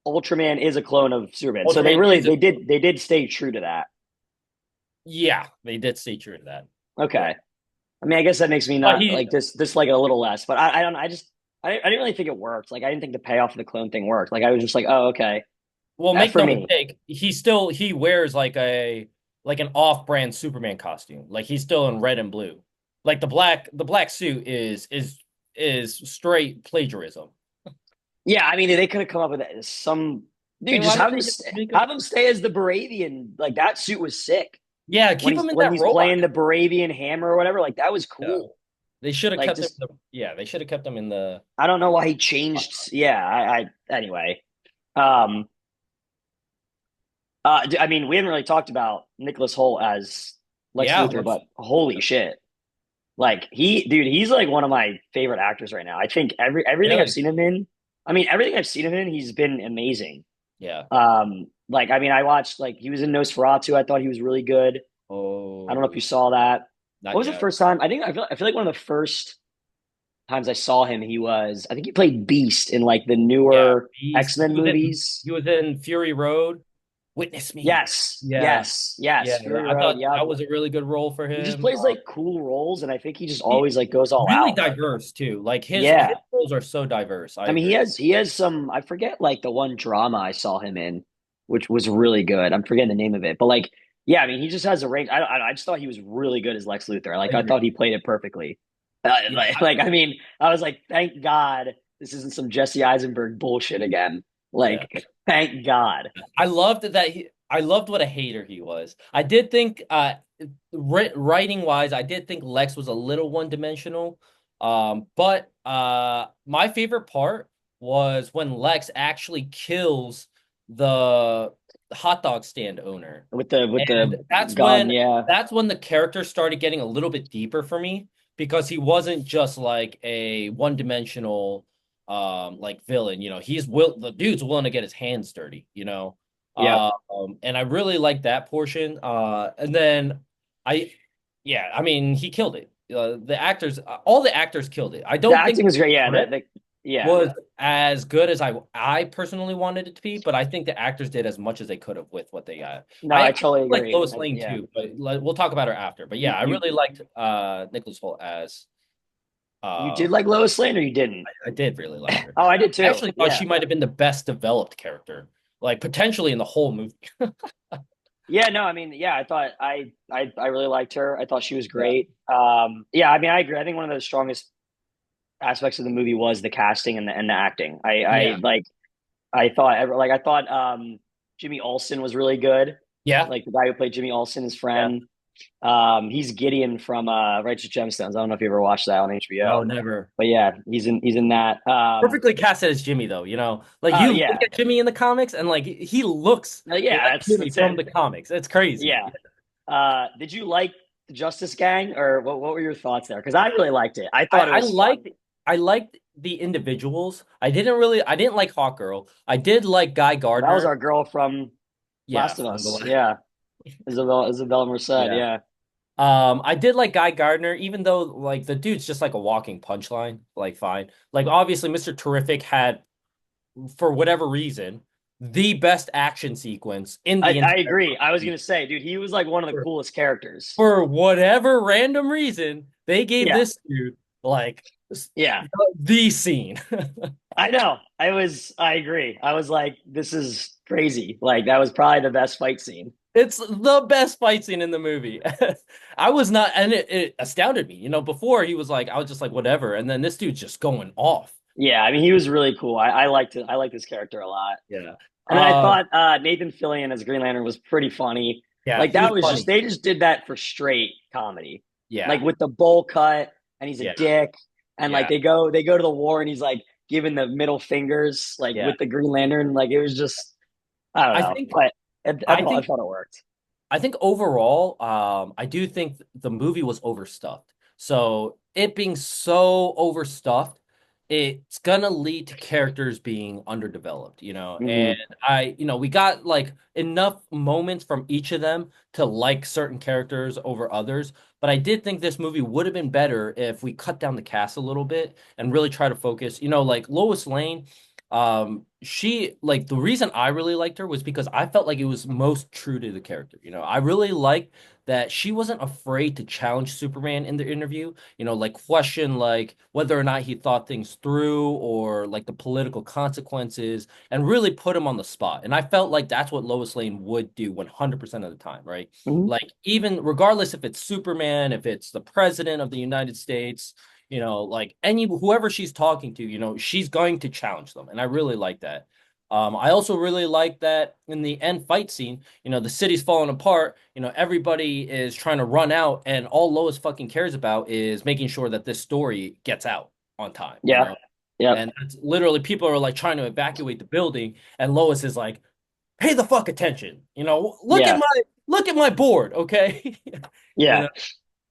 Ultraman is a clone of Superman. So Ultraman is a they did stay true to that. yeah, they did stay true to that. Yeah. Okay. I mean, I guess that makes me But not he like this like it a little less, but I don't. I just I didn't really think it worked. Like I didn't think the payoff of the clone thing worked. Like I was just like, oh, okay, well, make for no me. mistake, he wears like an off-brand Superman costume. Like he's still in red and blue. Like the black suit is straight plagiarism. Yeah, I mean, they could have come up with some I dude. mean, Just why didn't they just make a have him stay as the Baravian. Like that suit was sick yeah, keep him in when that he's robot. playing the Baravian hammer or whatever. Like that was Yeah. cool. They should have Like kept him just they should have kept him in the I don't know why he changed. Yeah, I anyway. Um, I mean, we haven't really talked about Nicholas Holt as Lex yeah, Luthor, but holy shit. Like he's like one of my favorite actors right now. I think everything I've really. seen him in, I mean, everything I've seen him in, he's been amazing. Yeah. Like I mean, I watched like he was in Nosferatu. I thought he was really good. I don't know if Oh, you saw that. What not was the yet. first time? I feel like one of the first times I saw him, I think he played Beast in like the Yeah, newer Beast. X-Men movies. He was in Fury Road. Witness me. Yes, Yeah. yes, Yeah, yes. yeah. Fury I Road. thought Yep. that was a really good role for He just him. plays like cool roles, and I think he just He always like goes all really out. diverse too. Like his Yeah. roles are so diverse. I I mean, agree. he has some. I forget like the one drama I saw him in, which was really good. I'm forgetting the name of it, but like, yeah, I mean, he just has a range. I just thought he was really good as Lex Luthor. I Like, I agree. thought he played it perfectly. Yeah, I mean, I was like, thank God this isn't some Jesse Eisenberg bullshit again. yeah. Like, thank God. I loved what a hater he was. I did think writing wise, I did think Lex was a little one-dimensional. But my favorite part was when Lex actually kills the hot dog stand owner. with And the gun. Yeah, that's when the character started getting a little bit deeper for me because he wasn't just like a one-dimensional like villain, the dude's willing to get his hands dirty, yeah. and I really like that portion. And then I yeah, I mean he killed it. All the actors killed it. I The don't think acting was great. Yeah, script yeah. was as good as I personally wanted it to be, but I think the actors did as much as they could have with what they got. No, I I totally like agree. Lois Lane Yeah, too, but we'll talk about her after. But yeah, I you really liked Nicholas Hoult as you did um like Lois Lane, or you didn't? I did really like her. Oh, I did I too. actually thought Yeah, she might have been the best developed character, like potentially in the whole movie. yeah. No, I mean, yeah. I thought I really liked her. I thought she was Yeah. great. Yeah. I mean, I agree. I think one of the strongest aspects of the movie was the casting and the acting. Yeah. I thought Jimmy Olsen was really good. Yeah. Like the guy who played Jimmy Olsen, his Yeah. friend. He's Gideon from Righteous Gemstones. I don't know if you ever watched that on No, HBO, never. but yeah, he's in that. Perfectly casted as Jimmy, though, like you look Yeah, at Jimmy in the comics and like he looks yeah, like that's Jimmy that's from it. the comics. It's crazy. Yeah. Did you like the Justice Gang, or what were your thoughts there? Because I really liked it. I I, thought it I was fun. liked I liked the individuals. I didn't like Hawk Girl. I did like Guy That was Gardner. our girl from Yeah, Last of from the Us. Yeah, Isabella Merced. yeah. Yeah, I did like Guy Gardner, even though like the dude's just like a walking punchline. Like, fine. Like, obviously, Mr. Terrific had, for whatever reason, the best action sequence in the I entire agree. I was movie. gonna say, dude, he was like one of the coolest characters. For whatever random reason, they gave Yeah, this dude like yeah. the scene. I know. I agree. I was like, this is crazy. Like that was probably the best fight scene. It's the best fight scene in the movie. I was not, and it astounded me. Before he was like, I was just like, whatever. And then this dude's just going off. Yeah, I mean, he was really cool. I liked it. I liked his character a lot. Yeah. And then I thought Nathan Fillion as Green Lantern was pretty funny. Yeah, Like he was that was just funny. they just did that for straight comedy. Like Yeah. with the bowl cut, and he's a Yeah. dick, and like Yeah. they go to the war, and he's like giving the middle fingers like Yeah. with the Green Lantern. Like it was just I don't I know, think, but I think I thought it worked. I think overall, I do think the movie was overstuffed. So it being so overstuffed, it's gonna lead to characters being underdeveloped, And Hmm. we got like enough moments from each of them to like certain characters over others. But I did think this movie would have been better if we cut down the cast a little bit and really try to focus, like Lois Lane. She like the reason I really liked her was because I felt like it was most true to the character. I really liked that she wasn't afraid to challenge Superman in the interview, like question like whether or not he thought things through or like the political consequences and really put him on the spot. And I felt like that's what Lois Lane would do 100% of the time, right? Hmm. Like even regardless if it's Superman, if it's the president of the United States, like whoever she's talking to, she's going to challenge them. And I really like that. I also really like that in the end fight scene, the city's falling apart, everybody is trying to run out, and all Lois fucking cares about is making sure that this story gets out on time, Yeah. Yep. and it's literally people are like trying to evacuate the building, and Lois is like, pay the fuck attention, Yeah. look at my board, okay? you Yeah. know,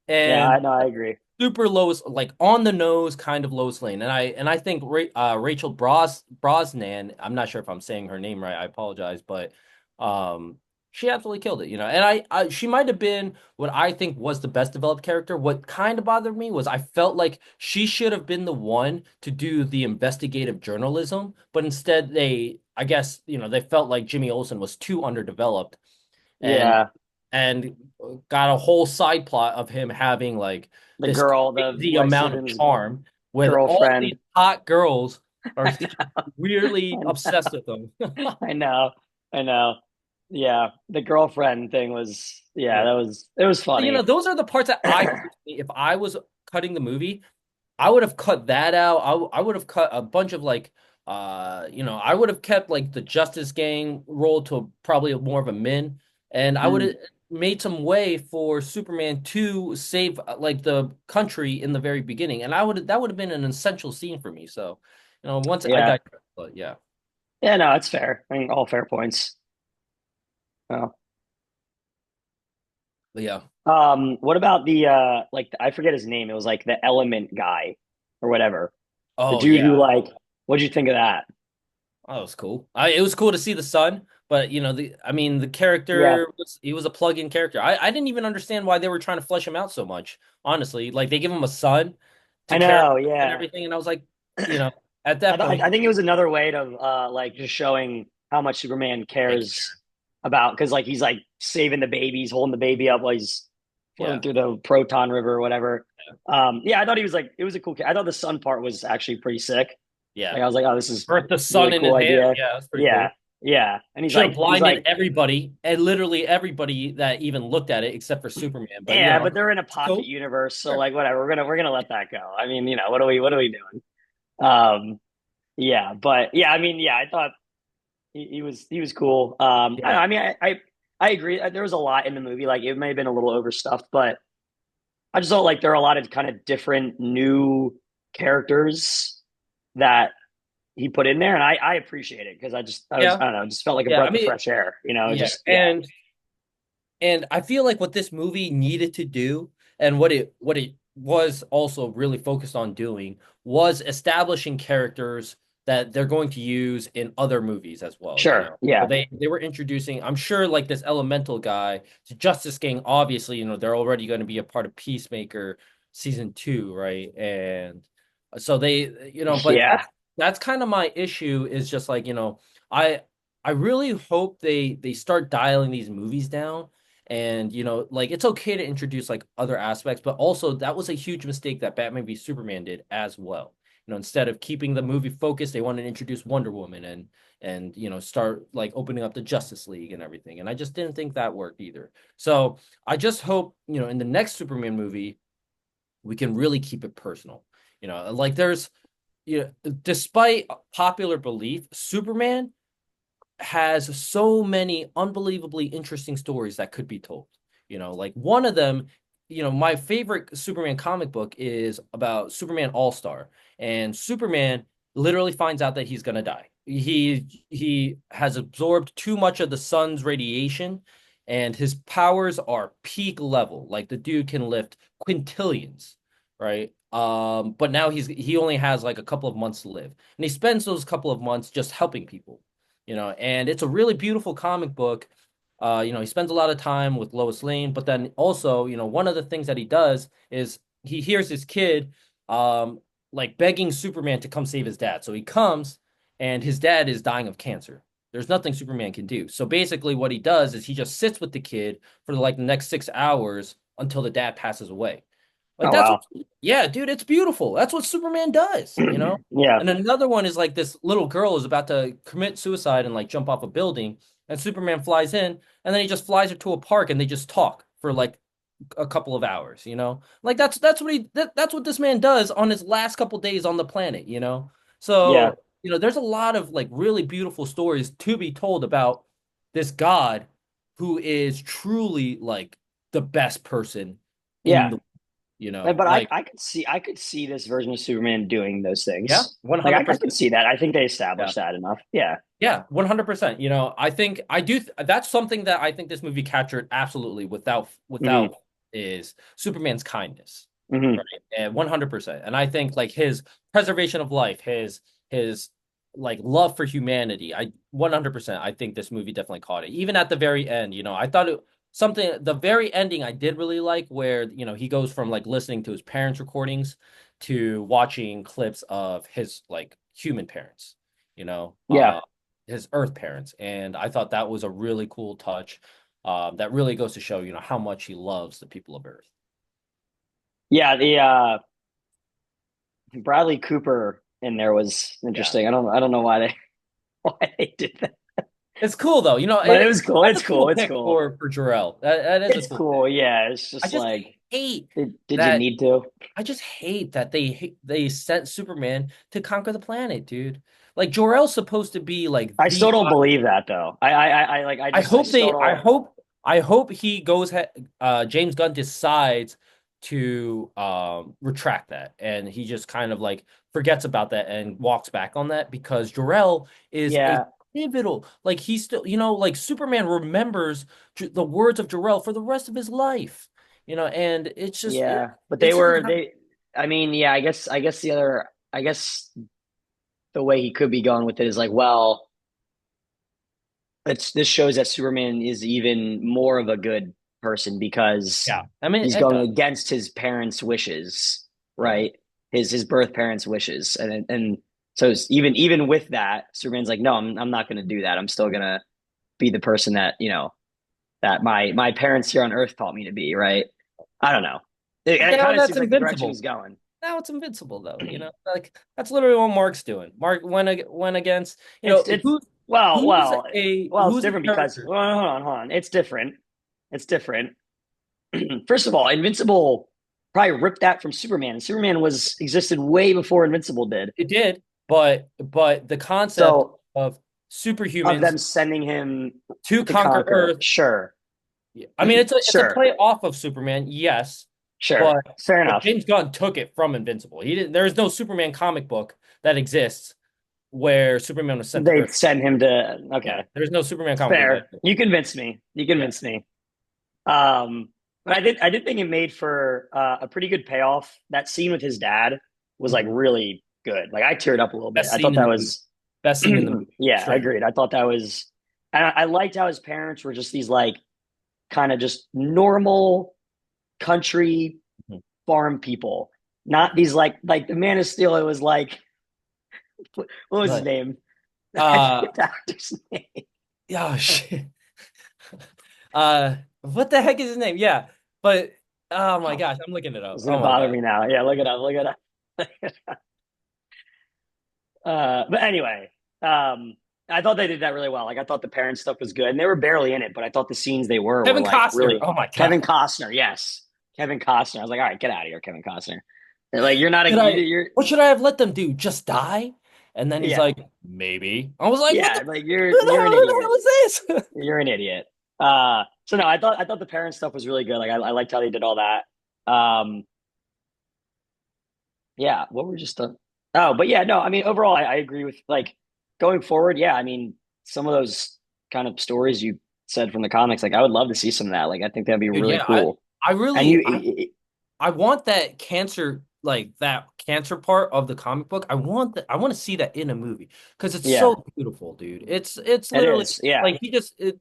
Yeah. and I know. I agree. super Lois, like on the nose kind of Lois Lane, and I think Rachel Brosnan. I'm not sure if I'm saying her name right. I apologize, but um, she absolutely killed it. And she might have been what I think was the best developed character. What kind of bothered me was I felt like she should have been the one to do the investigative journalism, but instead I guess, they felt like Jimmy Olsen was too underdeveloped and Yeah. and got a whole side plot of him having like The this girl, the crazy Lex amount of Luthor's charm with all these girlfriend. hot girls are I weirdly know. obsessed with him. I know. I know. Yeah. The girlfriend thing was, yeah, Yeah. it was funny. Those are the parts that I personally, if I was cutting the movie, I would have cut that out. I would have cut a bunch of like I would have kept like the Justice Gang role to probably more of a min. And I would Mm. have made some way for Superman to save like the country in the very beginning, and I would that would have been an essential scene for me. So, once I Yeah. digress, but yeah, Yeah, no, it's fair. I mean, all fair points. Oh. but yeah. What about the like I forget his name. It was like the element guy or whatever. The Oh dude who yeah. like what'd you think of that? Oh, that was cool. It was cool to see the sun, but I mean, the Yeah, character he was a plug-in character. I didn't even understand why they were trying to flesh him out so much. Honestly, like they give him a son to I care know, about and yeah. everything, and I was like, you know, at that point, I think it was another way to like just showing how much Superman they cares care. about because like he's like saving the babies, holding the baby up while he's floating Yeah, through the proton river or whatever. Yeah, I thought he was like it was a cool. I thought the sun part was actually pretty sick. yeah. Like I was like, oh, this is Burnt the a really sun in cool his hand. idea. Yeah, that's pretty Yeah, cool. yeah. And Should have he's blinded like, everybody, and literally everybody that even looked at it except for Superman. But yeah, but they're in a it's pocket cool. universe, so Sure. like whatever. We're gonna let that go. I mean, what are we doing? Yeah, but yeah, I mean, yeah, I thought he was cool. I don't know, Yeah. I mean, I agree. There was a lot in the movie. Like it may have been a little overstuffed, but I just felt like there are a lot of kind of different new characters that he put in there, and I appreciate it because Yeah. I don't know, just felt like a Yeah. I breath of mean, fresh air. yeah. Just yeah, And I feel like what this movie needed to do, and what it was also really focused on doing, was establishing characters that they're going to use in other movies as well, you sure, know. So yeah, they were introducing, I'm sure, like this Elemental guy, Justice Gang, obviously, they're already going to be a part of Peacemaker season 2, right? And so but yeah, that's kind of my issue is just like, I I really hope they start dialing these movies down, and like it's okay to introduce like other aspects, but also that was a huge mistake that Batman v Superman did as well. Instead of keeping the movie focused, they wanted to introduce Wonder Woman and start like opening up the Justice League and everything. And I just didn't think that worked either. So I just hope, in the next Superman movie, we can really keep it personal. Like despite popular belief, Superman has so many unbelievably interesting stories that could be told. Like one of them, my favorite Superman comic book is about Superman All-Star. And Superman literally finds out that he's going to die. He has absorbed too much of the sun's radiation, and his powers are peak level. Like the dude can lift quintillions, right? But now he only has like a couple of months to live. And he spends those couple of months just helping people, and it's a really beautiful comic book. He spends a lot of time with Lois Lane, but then also, one of the things that he does is he hears his kid like begging Superman to come save his dad. So he comes, and his dad is dying of cancer. There's nothing Superman can do. So basically what he does is he just sits with the kid for like the next 6 hours until the dad passes away. Like oh that's what, wow, yeah, dude, it's beautiful. That's what Superman does. yeah, And another one is like this little girl is about to commit suicide and like jump off a building, and Superman flies in, and then he just flies her to a park, and they just talk for like a couple of hours. Like that's what this man does on his last couple days on the planet. yeah, So, there's a lot of like really beautiful stories to be told about this God who is truly like the best person in yeah. But like, I could see this version of Superman doing those yeah, things. Like I could 100%. see that. I think they Yeah. established that enough. Yeah. Yeah, 100%. I think I do that's something that I think this movie captured absolutely without Hmm. is Superman's kindness. Hmm. Right? And 100%. And I think like his preservation of life, his like love for humanity, I 100%, I think this movie definitely caught it. Even at the very end, I thought the very ending I did really like where, he goes from like listening to his parents' recordings to watching clips of his like human parents, you know. Yeah. His Earth parents, and I thought that was a really cool touch. That really goes to show, how much he loves the people of Earth. Yeah. The Bradley Cooper in there was Yeah, interesting. I don't know why they why they did that, it's cool though. but it was cool. That's It's a cool. cool It's pick cool. for Jarrell. That is a It's cool cool. pick. Yeah. It's I just just like hate did you that. need to? I just hate that they sent Superman to conquer the planet, dude. Like Jor-El's supposed to be like I still the. don't believe that though. I like I I hope still they. I don't. hope. I hope he goes. James Gunn decides to retract that, and he just kind of like forgets about that and walks back on that because Jor-El is a Yeah, pivotal. Like he's still, like Superman remembers the words of Jor-El for the rest of his life. And it's just yeah. But it's just not, I mean, yeah, I guess the way he could be going with it is like, well, this shows that Superman is even more of a good person because yeah. I mean, he's it going does. against his parents' wishes, Yeah. right? His birth parents' wishes, and so even with that, Superman's like, no, I'm not going to do that. I'm still going to be the person that that my parents here on Earth taught me to be, right? I don't know. But It now kind of that's seems like the direction invincible. he's going. Now it's invincible though. Like that's literally what Mark's doing. Mark went against, It's it's who's a different because character. well, hold on. It's different. It's different. First of all, Invincible probably ripped that from Superman. Superman was existed way before Invincible did. It did, but the concept So of of superhumans them sending him to to conquer conquer, Earth. sure, I mean, it's a sure, play off of Superman, yes, sure, but fair but enough. James Gunn took it from Invincible. He didn't. There is no Superman comic book that exists where Superman was sent to They Earth. send him to Yeah, okay, there's no Superman comic book fair. that. You convinced me. You Yeah. convinced me. Um, but I did think it made for a pretty good payoff. That scene with his dad was like Mhm. really good. Like I teared up a little bit. Best I scene thought in that the movie. was Best scene in the movie. yeah, Straight. agreed. I thought that was and I liked how his parents were just these like kind of just normal country Mhm. farm people. Not Yeah. these like the Man of Steel, it was like what was his But name? I uh forget the actor's name. oh shit. What the heck is his name? Yeah. But oh my gosh, I'm looking it up. It's gonna Oh my bother god. me now. Yeah, look it up, look it up. But anyway, I thought they did that really well. Like I thought the parent stuff was good, and they were barely in it, but I thought the scenes they were Kevin like Costner. really Oh my god. Kevin Costner. Yes, Kevin Costner. I was like, all right, get out of here, Kevin Costner. They're like you're not a Should I you're what should I have let them do? Just die? And then he's yeah like, maybe. I was like, what the yeah like who the you're hell, an who the idiot. hell is this? You're an idiot. So no, I thought the parent stuff was really good. Like I liked how they did all that. Yeah, what were just the oh, but yeah, no, I mean overall I agree with like going forward, yeah, I mean some of those kind of stories you said from the comics, like I would love to see some of that. Like I think that'd be Dude, really yeah, cool. I And really I want that cancer, like that cancer part of the comic book. I want to see that in a movie because it's yeah, so beautiful, dude. It's it literally is. Yeah. like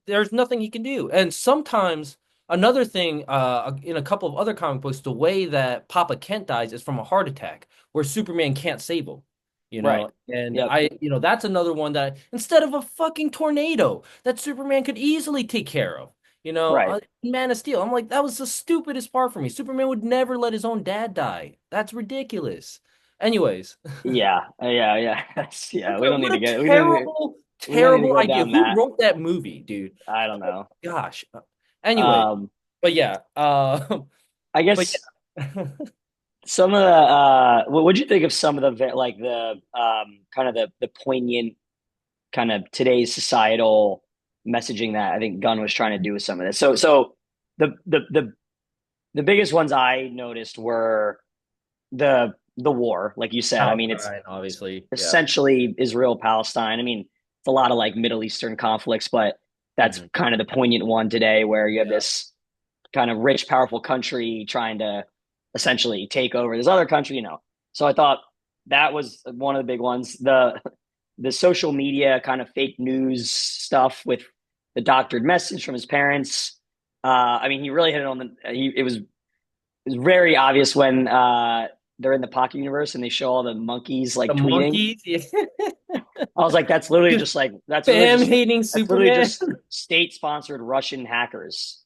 there's nothing he can do. And sometimes another thing, in a couple of other comic books, the way that Papa Kent dies is from a heart attack, where Superman can't save him. Right. And Yep. that's another one that instead of a fucking tornado that Superman could easily take care of. Right. Man of Steel. I'm like, that was the stupidest part for me. Superman would never let his own dad die. That's ridiculous. Anyways, Yeah. Yeah. Yeah. what a We don't need to terrible go idea. down Who that. wrote that movie, dude? I don't know. Gosh. Anyway, Um but yeah, I but guess yeah. some of the what would you think of some of like the kind of the poignant kind of today's societal messaging that I think Gunn was trying to do with some of this. So the the the the biggest ones I noticed were the war, like you said. I mean, it's Palestine, obviously. Yeah. essentially Israel Palestine. I mean, it's a lot of like Middle Eastern conflicts, but that's Mhm. kind of the poignant one today, where you have Yeah. this kind of rich, powerful country trying to essentially take over this other country. So I thought that was one of the big ones. The social media kind of fake news stuff with the doctored message from his parents. I mean, he really hit it on it was very obvious when they're in the Pocket universe and they show all the monkeys The like tweeting. monkeys. Yeah. I was like, Bam hating that's literally Superman. just state sponsored Russian hackers.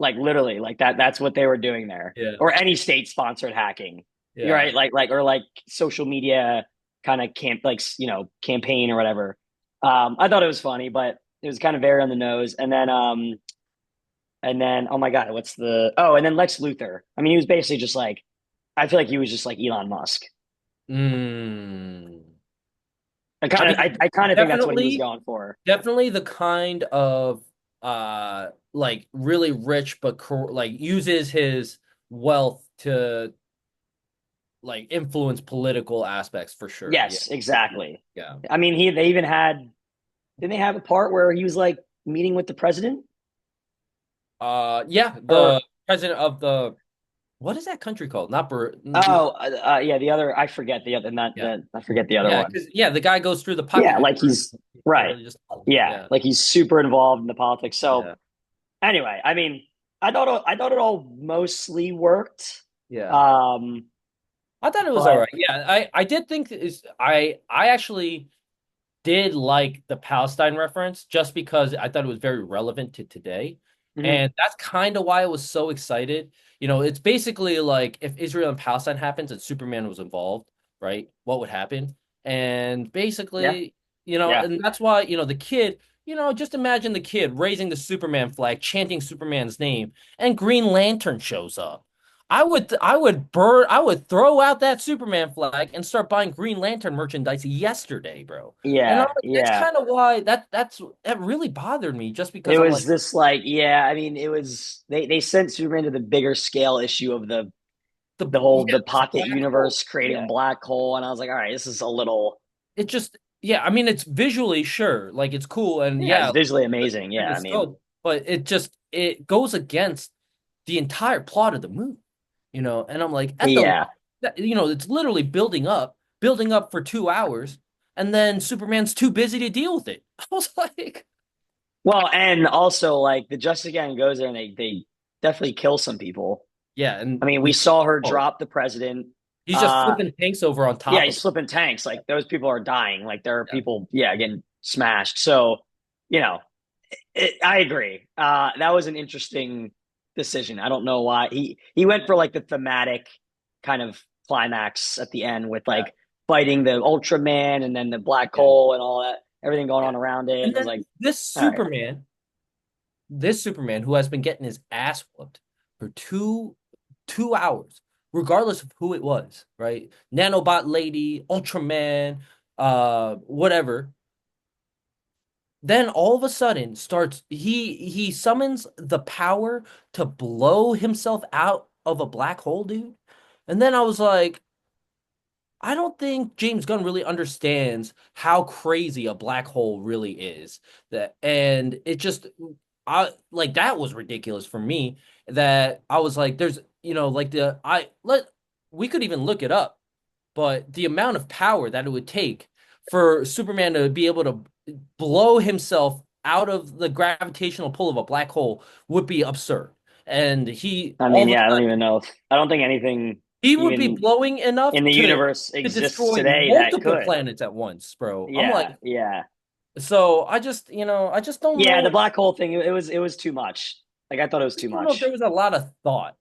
Like literally, like that's what they were doing there, Yeah. or any state sponsored hacking, Yeah. right? Or like social media kind of campaign or whatever. I thought it was funny, but it was kind of very on the nose. And then oh my god, what's the and then Lex Luthor. I mean, he was basically just like I feel like he was just like Elon Musk. Mm. I I kind of mean, I kind of think that's what he was definitely, going for. definitely the kind of like really rich but like uses his wealth to like influence political aspects for sure. Yeah. Yes, exactly. Yeah. I mean, they even had, didn't they have a part where he was like meeting with the president? Yeah, Or the president of the what is that country called? Not Bur oh, yeah, the other, I forget the other, not yeah. the, I forget the other Yeah, one. because yeah, the guy goes through the Yeah, pocketbook, like right? he's right. Literally just Yeah, yeah. like he's super involved in the politics. So Yeah. anyway, I mean, I thought it all mostly worked. Yeah. Um, I thought it was all but right. Yeah, I did think is I actually did like the Palestine reference just because I thought it was very relevant to today. mhm, And that's kind of why I was so excited. It's basically like if Israel and Palestine happens and Superman was involved, right? What would happen? And yeah, basically, yeah, and that's why, the kid, just imagine the kid raising the Superman flag, chanting Superman's name, and Green Lantern shows up. I would throw out that Superman flag and start buying Green Lantern merchandise yesterday, bro. And I'm yeah, like, that's yeah. kind of why that really bothered me, just It because I'm was like this like, yeah, I mean, it was they sent Superman to the bigger scale issue of the whole yeah, the this pocket black hole. universe creating a Yeah. black hole, and I was like, all right, this is a little, It just yeah, I mean it's visually sure, like it's cool and yeah, it's yeah, visually amazing. Yeah, I it's mean, dope, but it goes against the entire plot of the movie, and I'm like yeah. it's literally building up for 2 hours, and then Superman's too busy to deal with it. I was like, Well, and also like the Justice Gang goes there and they definitely kill some people. yeah, I and mean, we we saw her oh, drop the president. he's just Uh, flipping tanks over on yeah, top of he's it. flipping tanks. Like those people are dying. Like there are Yeah. people, yeah, getting smashed. So, you know, I agree. That was an interesting decision. I don't know why he went for like the thematic kind of climax at the end with Yeah. like fighting the Ultraman and then the black Yeah. hole and all that, everything going Yeah. on around it. And And I was then like, this all right, Superman, this Superman who has been getting his ass whooped for 2 hours, regardless of who it was, right? Nanobot lady, Ultraman, whatever. Then all of a sudden starts he summons the power to blow himself out of a black hole, dude. And then I was like, I don't think James Gunn really understands how crazy a black hole really is. And it just I like that was ridiculous for me that I was like there's like the I let we could even look it up, but the amount of power that it would take for Superman to be able to blow himself out of the gravitational pull of a black hole would be absurd. And he I mean, all of yeah, I a don't sudden even know if I don't think anything he would be even blowing enough in the universe to exists destroy today that multiple could. planets at once, bro. I'm like, Yeah, yeah, so I just don't yeah. The know. black hole thing, it was too much. Like I thought it was I too just don't know if there much. was a lot of thought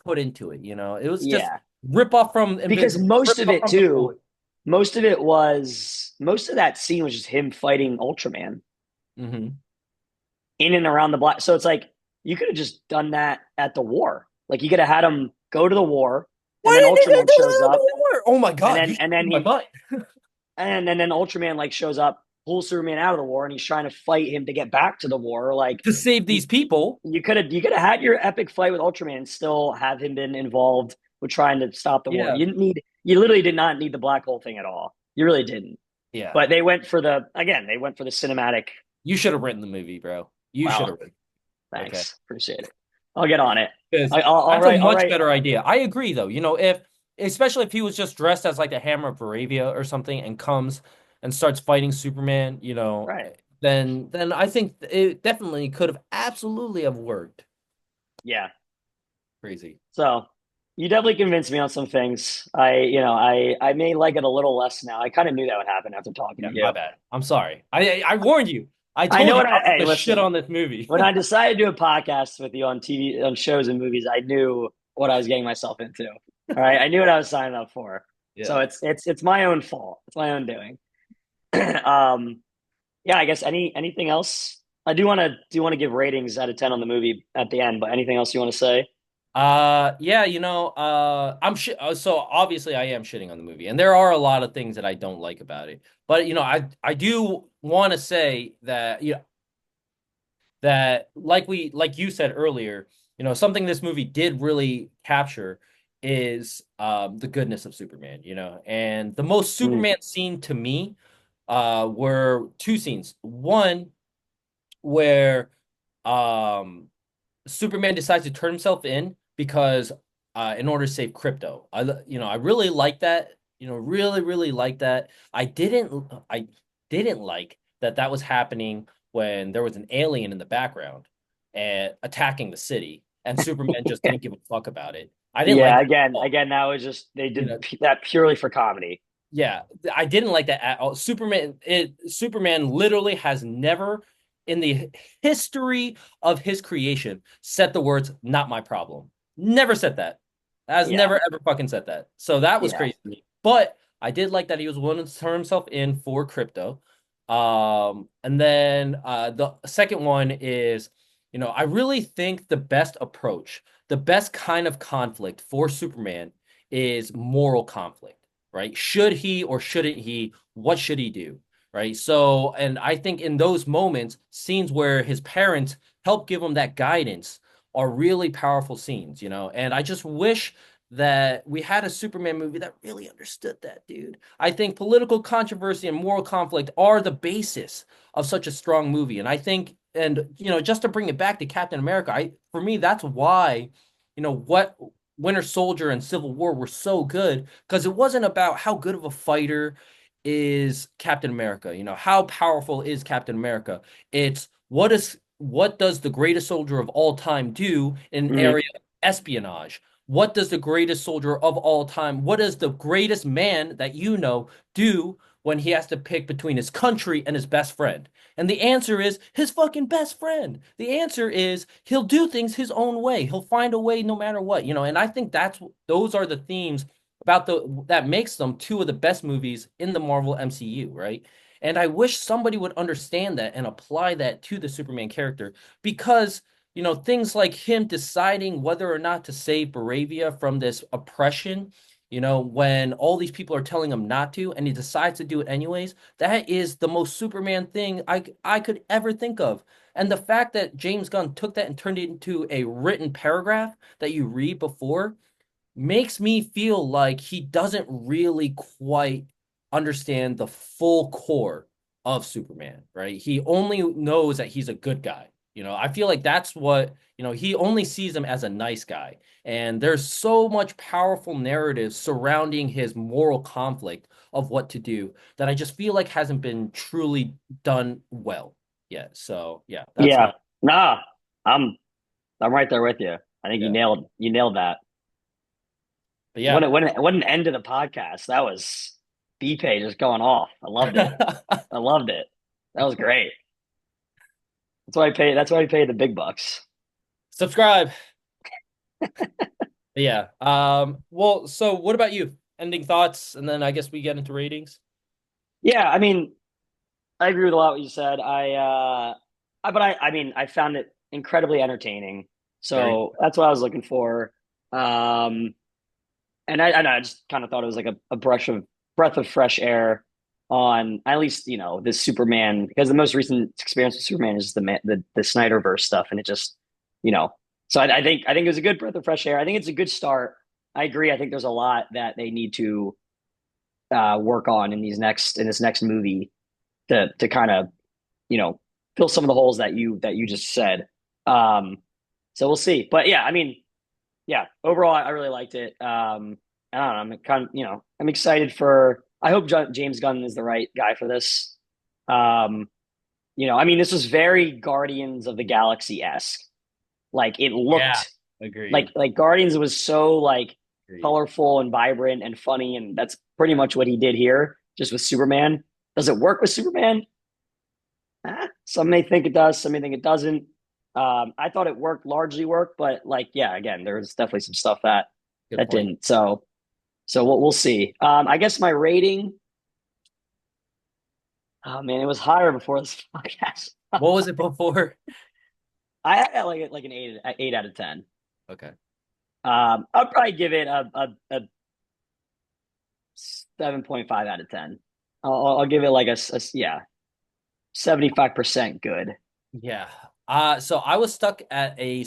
put into it. It was just Yeah, rip off from because Invincible, rip off from the Flash. most of that scene was just him fighting Ultraman Hmm. in and around the black. So it's like you could have just done that at the war. Like you could have had him go to the war, and Why then didn't they Ultraman do shows that? up, Oh my God, you and should then read my he mind. and then Ultraman like shows up, pulls Superman out of the war, and he's trying to fight him to get back to the war. Like To save you, these people. you could have had your epic fight with Ultraman and still have him been involved with trying to stop the war. Yeah. You literally did not need the black hole thing at all. You really didn't. Yeah. But they went for they went for the cinematic. You should have written the movie, bro. You should have Well, written. Okay. thanks, appreciate it. I'll get on it. Because I'll that's a write. I'll much write. better idea. I agree, though. If especially if he was just dressed as like a Hammer of Varavia or something and comes and starts fighting Superman, Right. then I think it definitely could have absolutely have worked. Yeah. Crazy. So you definitely convinced me on some things. I may like it a little less now. I kind of knew that would happen after talking Yeah, to my you. bad. I'm sorry. I warned you. I I told know you what I I. was Hey, gonna shit listen. on this movie. When I decided to do a podcast with you on TV, on shows and movies, I knew what I was getting myself into. All right, I knew what I was signing up for. So Yeah. it's my own fault. It's my own doing. Yeah, I guess anything else? I do want to give ratings out of 10 on the movie at the end, but anything else you want to say? Yeah, so obviously I am shitting on the movie, and there are a lot of things that I don't like about it. But I do want to say that that like you said earlier, something this movie did really capture is the goodness of Superman, and the most Mm, Superman scene to me were two scenes. One where um Superman decides to turn himself in because in order to save crypto. I really like that. Really, really like that. I didn't like that that was happening when there was an alien in the background and attacking the city, and Superman just didn't give a fuck about it. I didn't like yeah, that at again, all. again, that was just they You did know, that purely for comedy. yeah, I didn't like that at all. Superman literally has never in the history of his creation said the words "not my problem." Never said that. Has Yeah, never ever fucking said that. So that was yeah. crazy to me. But I did like that he was willing to turn himself in for crypto. And then the second one is, I really think the best approach, the best kind of conflict for Superman is moral conflict, right? Should he or shouldn't he? What should he do? Right. So, and I think in those moments, scenes where his parents help give him that guidance are really powerful scenes, and I just wish that we had a Superman movie that really understood that, dude. I think political controversy and moral conflict are the basis of such a strong movie. And I think, and, just to bring it back to Captain America, for me, that's why, what Winter Soldier and Civil War were so good because it wasn't about how good of a fighter is Captain America. How powerful is Captain America? It's what does the greatest soldier of all time do in an Mm, area of espionage? What does the greatest soldier of all time, what does the greatest man that do when he has to pick between his country and his best friend? And the answer is his fucking best friend. The answer is he'll do things his own way. He'll find a way no matter what, and I think those are the themes about that makes them two of the best movies in the Marvel MCU, right? And I wish somebody would understand that and apply that to the Superman character because things like him deciding whether or not to save Baravia from this oppression, when all these people are telling him not to, and he decides to do it anyways, that is the most Superman thing I could ever think of. And the fact that James Gunn took that and turned it into a written paragraph that you read before makes me feel like he doesn't really quite understand the full core of Superman, right? He only knows that he's a good guy. I feel like that's what, he only sees him as a nice guy. And there's so much powerful narrative surrounding his moral conflict of what to do that I just feel like hasn't been truly done well yet. So, yeah, that's yeah. my, Nah, I'm I'm right there with you. I think yeah. you nailed that. But yeah. What an end to the podcast. That was BPay just going off. I loved it. I loved it. That was great. That's why I pay the big bucks. Subscribe. Yeah. Well, so what about you? Ending thoughts, and then I guess we get into ratings. Yeah, I mean, I agree with a lot what you said. But I mean, I found it incredibly entertaining. Very. So that's what I was looking for. Um, and I just kind of thought it was like a breath of fresh air on at least this Superman because the most recent experience with Superman is the Snyderverse stuff, and it just you know. So I think it was a good breath of fresh air. I think it's a good start. I agree. I think there's a lot that they need to work on in this next movie to kind of you know fill some of the holes that you just said. Um, so we'll see. But yeah, I mean, yeah, overall, I really liked it. I don't know. I'm kind of, I'm excited for. I hope James Gunn is the right guy for this. Um, I mean, this was very Guardians of the Galaxy esque. Like it Yeah. looked Agreed. like Guardians was so like Agreed. colorful and vibrant and funny, and that's pretty much what he did here, just with Superman. Does it work with Superman? Some may think it does, some may think it doesn't. I thought it largely worked, but like, yeah, again, there's definitely some stuff Good that point. didn't. So we'll see. I guess my rating. Oh man, it was higher before this podcast. What was it before? I had like an 8 out of 10. Okay. I'd probably give it a 7.5 out of 10. I'll give it like yeah, 75% good. Yeah. So I was stuck at a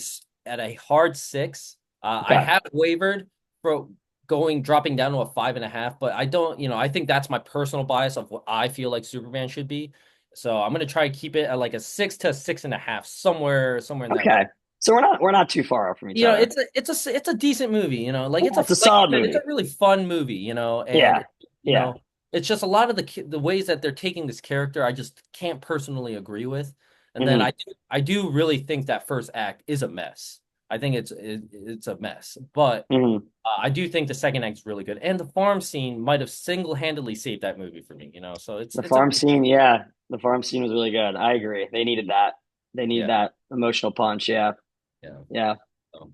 hard six. I Okay. have wavered for dropping down to a 5.5, but I don't, I think that's my personal bias of what I feel like Superman should be. So I'm gonna try to keep it at like a 6 to 6.5, somewhere in that range. Okay. So we're not too far off from each other. It's a decent movie, like Yeah, it's a like you solid said, it's a movie. really fun movie, and Yeah. Yeah. it's just a lot of the ways that they're taking this character I just can't personally agree with. And then Hmm. I do really think that first act is a mess. I think it's a mess, but Hmm. I do think the second act is really good, and the farm scene might have single-handedly saved that movie for me. So The it's a farm scene, yeah. The farm scene was really good. I agree. They needed that. They needed yeah, that emotional punch. Yeah. yeah. Yeah. So, All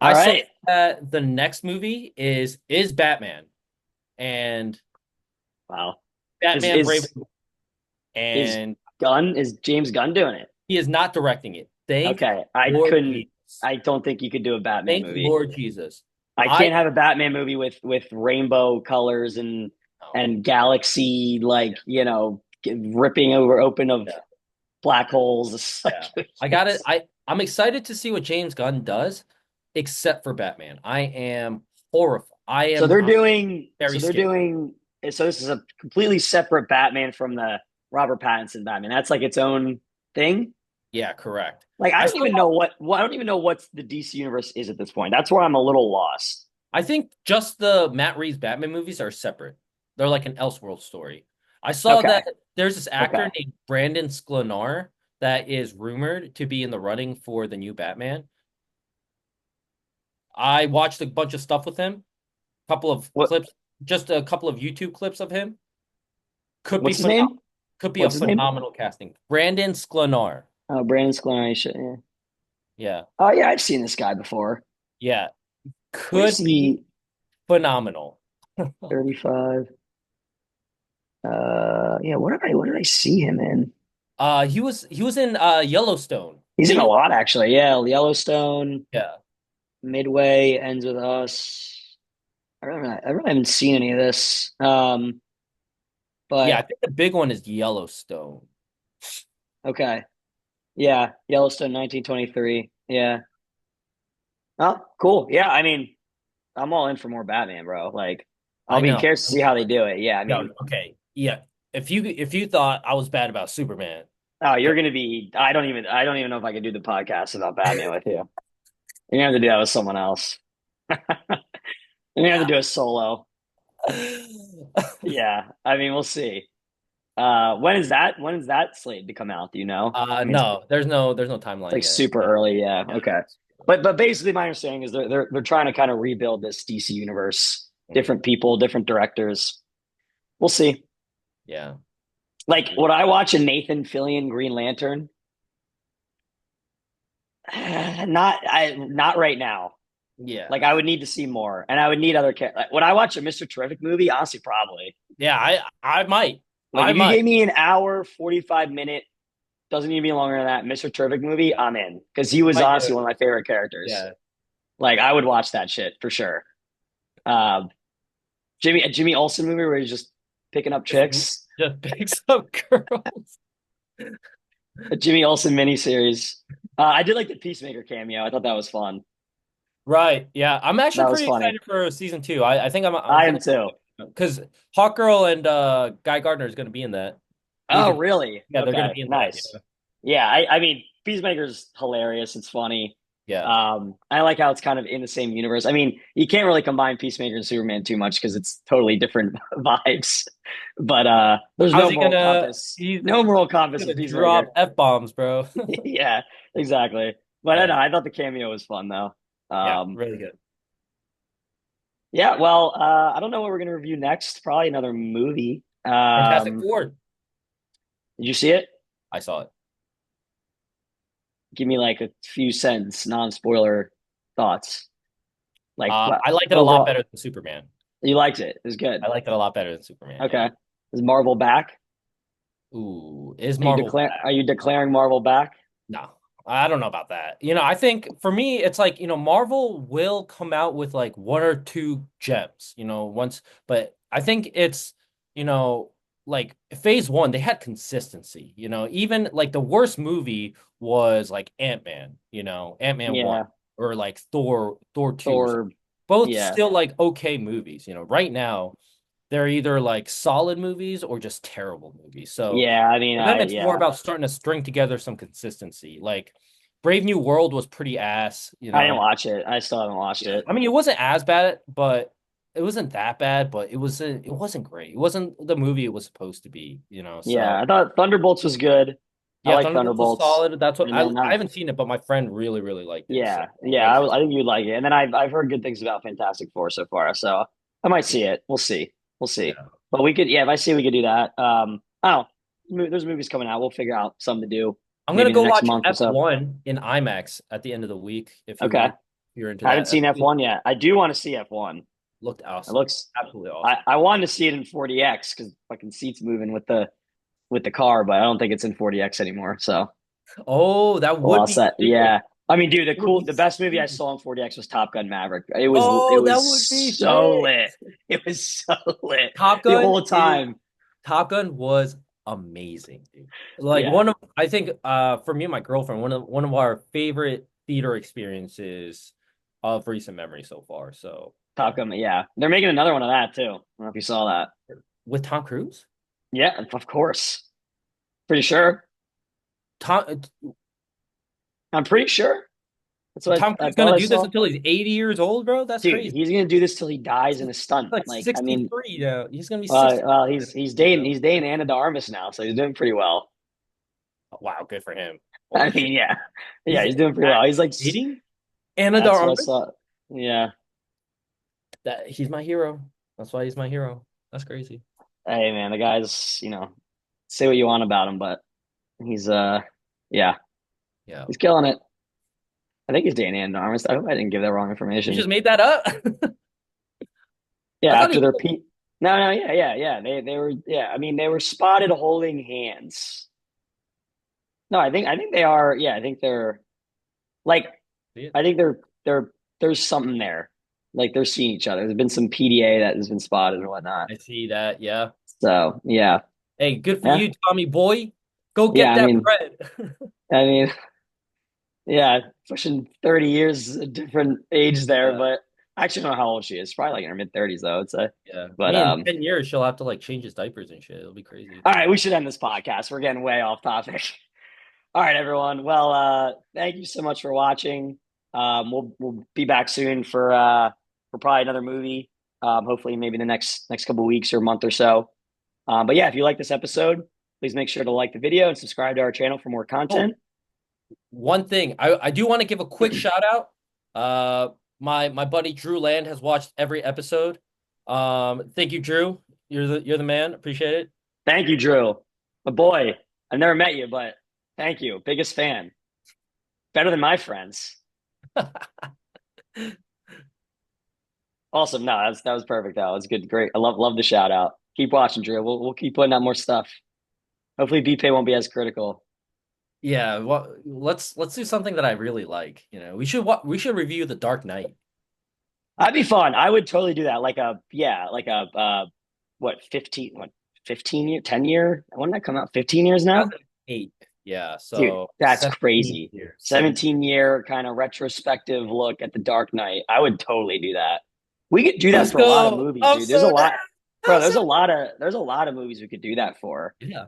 I saw right. that the next movie is Batman, and Wow. Is Batman Brave, is is and is James Gunn doing it? he is not directing it. Thank Okay. I Lord couldn't Jesus. I don't think you could do a Batman Thank movie. Lord Jesus. I I can't have a Batman movie with rainbow colors no. and galaxy Yeah, ripping over open of yeah, black holes. It's yeah. I got it. I'm excited to see what James Gunn does, except for Batman. I am horrified. so they're I'm doing very so they're scared. doing so this is a completely separate Batman from the Robert Pattinson Batman. That's like its own thing. Yeah, correct. Like I I don't still even know what I don't even know what the DC universe is at this point. That's where I'm a little lost. I think just the Matt Reeves Batman movies are separate. They're like an Elseworld story. I saw Okay. that there's this actor Okay. named Brandon Sklenar that is rumored to be in the running for the new Batman. I watched a bunch of stuff with him, couple of What clips, just a couple of YouTube clips of him. Could be what's his phenomenal. name? Could be a What's his name? phenomenal casting. Brandon Sklenar. Oh, Brandon Sklenar. Yeah. Yeah. Oh yeah, I've seen this guy before. Yeah. What is Could be he? phenomenal. 35. Yeah, what did I see him in? He was in Yellowstone. He's in a Game of lot actually. Yeah, Yellowstone, Yeah. Midway, Ends with Us. I really haven't seen any of this. Yeah, I But think the big one is Yellowstone. okay. Yeah, Yellowstone 1923. Yeah. Oh, cool. Yeah, I mean, I'm all in for more Batman, bro. Like, I'll I be know. curious to see how they do it. Yeah, I No, mean, okay. Yeah. If you thought I was bad about Superman, oh, you're okay. gonna be. I don't even know if I could do the podcast about Batman with you. You're gonna have to do that with someone else. You're gonna have to do a solo. Yeah, I mean, we'll see. When is that? When is that slated to come out? Do you know? I mean, it's No, there's no like timeline yet. super early. Yeah. Yeah. Okay. But basically, my understanding is they're trying to kind of rebuild this DC universe. Mhm. Different people, different directors. We'll see. Yeah. Like, would I watch a Nathan Fillion Green Lantern? Not right now. Like, Yeah. I would need to see more, and I would need other. Like, would I watch a Mr. Terrific movie? Honestly, probably. Yeah, I might. Like, I if you might. gave me an hour, 45 minute, doesn't need to be longer than that, Mr. Terrific movie, Yeah. I'm in because he was Might do honestly it. one of my favorite characters. Yeah. Like, I would watch that shit for sure. Um, Jimmy Olsen movie where he's just picking up Just chicks. just picks up girls. A Jimmy Olsen miniseries. I did like the Peacemaker cameo. I thought that was fun. Right. Yeah. I'm actually That was pretty funny. excited for season two. I think I I think am too. because Hawkgirl and Guy Gardner is going to be in that. Oh, Ethan, really? yeah, they're going to Okay, be in that. nice. Yeah, I mean, Peacemaker's hilarious. It's funny. Yeah. I like how it's kind of in the same universe. I mean, you can't really combine Peacemaker and Superman too much because it's totally different vibes. But there's How's no he moral gonna? compass. He's No moral compass gonna with drop Peacemaker. F-bombs, bro. Yeah, exactly. But I Yeah. know I thought the cameo was fun though. Yeah. Um, Really good. yeah, well, I don't know what we're gonna review next. Probably another movie. Fantastic Four. Did you see it? I saw it. Give me like a few sentence, non-spoiler thoughts. Like what I liked it a lot overall? better than Superman. You liked it. It was good. I liked it a lot better than Superman. Yeah. Okay. Is Marvel back? Ooh, is Are you Marvel declare? Are back? you declaring Marvel back? No, I don't know about that. I think for me, it's like, Marvel will come out with like one or two gems, once, but I think it's, you know, like phase one, they had consistency, even like the worst movie was like Ant-Man, Ant-Man 1 Yeah, or like Thor 2 or something. Thor. Both Yeah, still like okay movies, right now they're either like solid movies or just terrible movies. So yeah. I mean, for them, I it's more yeah. about starting to string together some consistency. Like Brave New World was pretty ass, I didn't watch it. I still haven't watched Yeah. it. I mean, it wasn't as bad, but it wasn't that bad, but it wasn't great. It wasn't the movie it was supposed to be. Yeah, So I thought Thunderbolts was good. I yeah, like Thunderbolts was Thunderbolts, solid. That's what and I then I haven't seen it, but my friend really, really liked it. So yeah, yeah. makes sense. I think you'd like it. And then I've heard good things about Fantastic Four so far, so I might Yeah. see it. We'll see. We'll see. Yeah. But we could, yeah. If I see we could do that. I don't know. There's movies coming out. We'll figure out something to do I'm gonna maybe in the go next watch month or so. F1 in IMAX at the end of the week Okay. if you're into I haven't that. seen F1 yet. I do want to see F1. Looked It awesome. looks. Absolutely I awesome. I wanted to see it in 40X because fucking seats moving with the car, but I don't think it's in 40X anymore. So Oh, that well, would I'll be set. sick. Yeah. I mean, dude, It would be the best movie I sick. saw in 40X was Top Gun Maverick. It Oh, was that would be so sick. lit. It was so lit Top the Gun whole is time. Top Gun was amazing, dude. Like Yeah. I think for me and my girlfriend, one of our favorite theater experiences of recent memory so far. So Top yeah. Gun. Yeah. They're making another one of that too. I don't know if you saw that. With Tom Cruise? Yeah, of course. Pretty sure. Tom I'm pretty sure. That's what Tom I Cruise thought gonna I do this saw. until he's 80 years old, bro? That's Dude, crazy. he's gonna do this till he dies in a stunt. Like Like, I mean, 63, He's gonna be 60 in a few, he's dating Anna de Armas now, so he's doing pretty well. Wow, good for him. I Holy shit. mean, yeah, yeah, He's he's doing pretty well. He's like, dating Anna de that's what I Armas? saw. Yeah. That he's my hero. That's why he's my hero. That's crazy. Hey, man, the guy's, say what you want about him, but he's, yeah, Yeah. he's killing it. I think he's dating Anna de Armas. I hope I didn't give that wrong You information. just made that up? Yeah, I thought he after their was. Pete. No, no, yeah, yeah, yeah. They were, yeah. I mean, they were spotted holding hands. No, I think they are. Yeah, I think they're like, I think there's something there. Like they're seeing each other. There's been some PDA that has been spotted and whatnot. I see that. Yeah. So yeah, Hey, good for yeah, you, Tommy boy. Go yeah. get that bread. I mean, yeah, pushing 30 years, a different age there, Yeah. but I actually don't know how old she is. Probably like in her mid 30s though, I'd say. Yeah. But Me in 10 years, she'll have to like change his diapers and shit. It'll be crazy. all right, we should end this podcast. We're getting way off topic. All right, everyone. Well, thank you so much for watching. We'll be back soon for probably another movie. Hopefully, maybe the next couple weeks or month or so. But yeah, if you like this episode, please make sure to like the video and subscribe to our channel for more Oh, content. one thing. I do want to give a quick shout out. My buddy Drew Land has watched every episode. Thank you, Drew. You're the man. Appreciate it. Thank you, Drew. My boy. I've never met you, but thank you. Biggest fan. Better than my friends. Awesome. No, that was perfect. That was good. Great. I love the shout out. Keep watching, Drew. We'll keep putting out more stuff. Hopefully, BPay won't be as critical. Yeah, well, let's do something that I really like. We should review The Dark Knight. That'd be fun. I would totally do that. Like a yeah, like a what 15 year, 10 year? When did that come out? 15 years now? 2008. Yeah, Dude, so that's 17 crazy. years. 17. 17-year kind of retrospective look at the Dark Knight. I would totally do that. We could do that Let's for a lot of go. movies, I'm dude. There's a so down. lot, bro. I'm so There's a lot of movies we could do that for. yeah.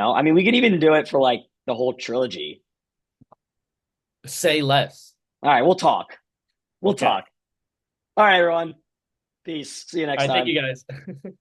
I mean, we could even do it for like the whole trilogy. Say less. All right, we'll talk. We'll Okay. talk. All right, everyone. Peace. See you All next right, thank time. you guys.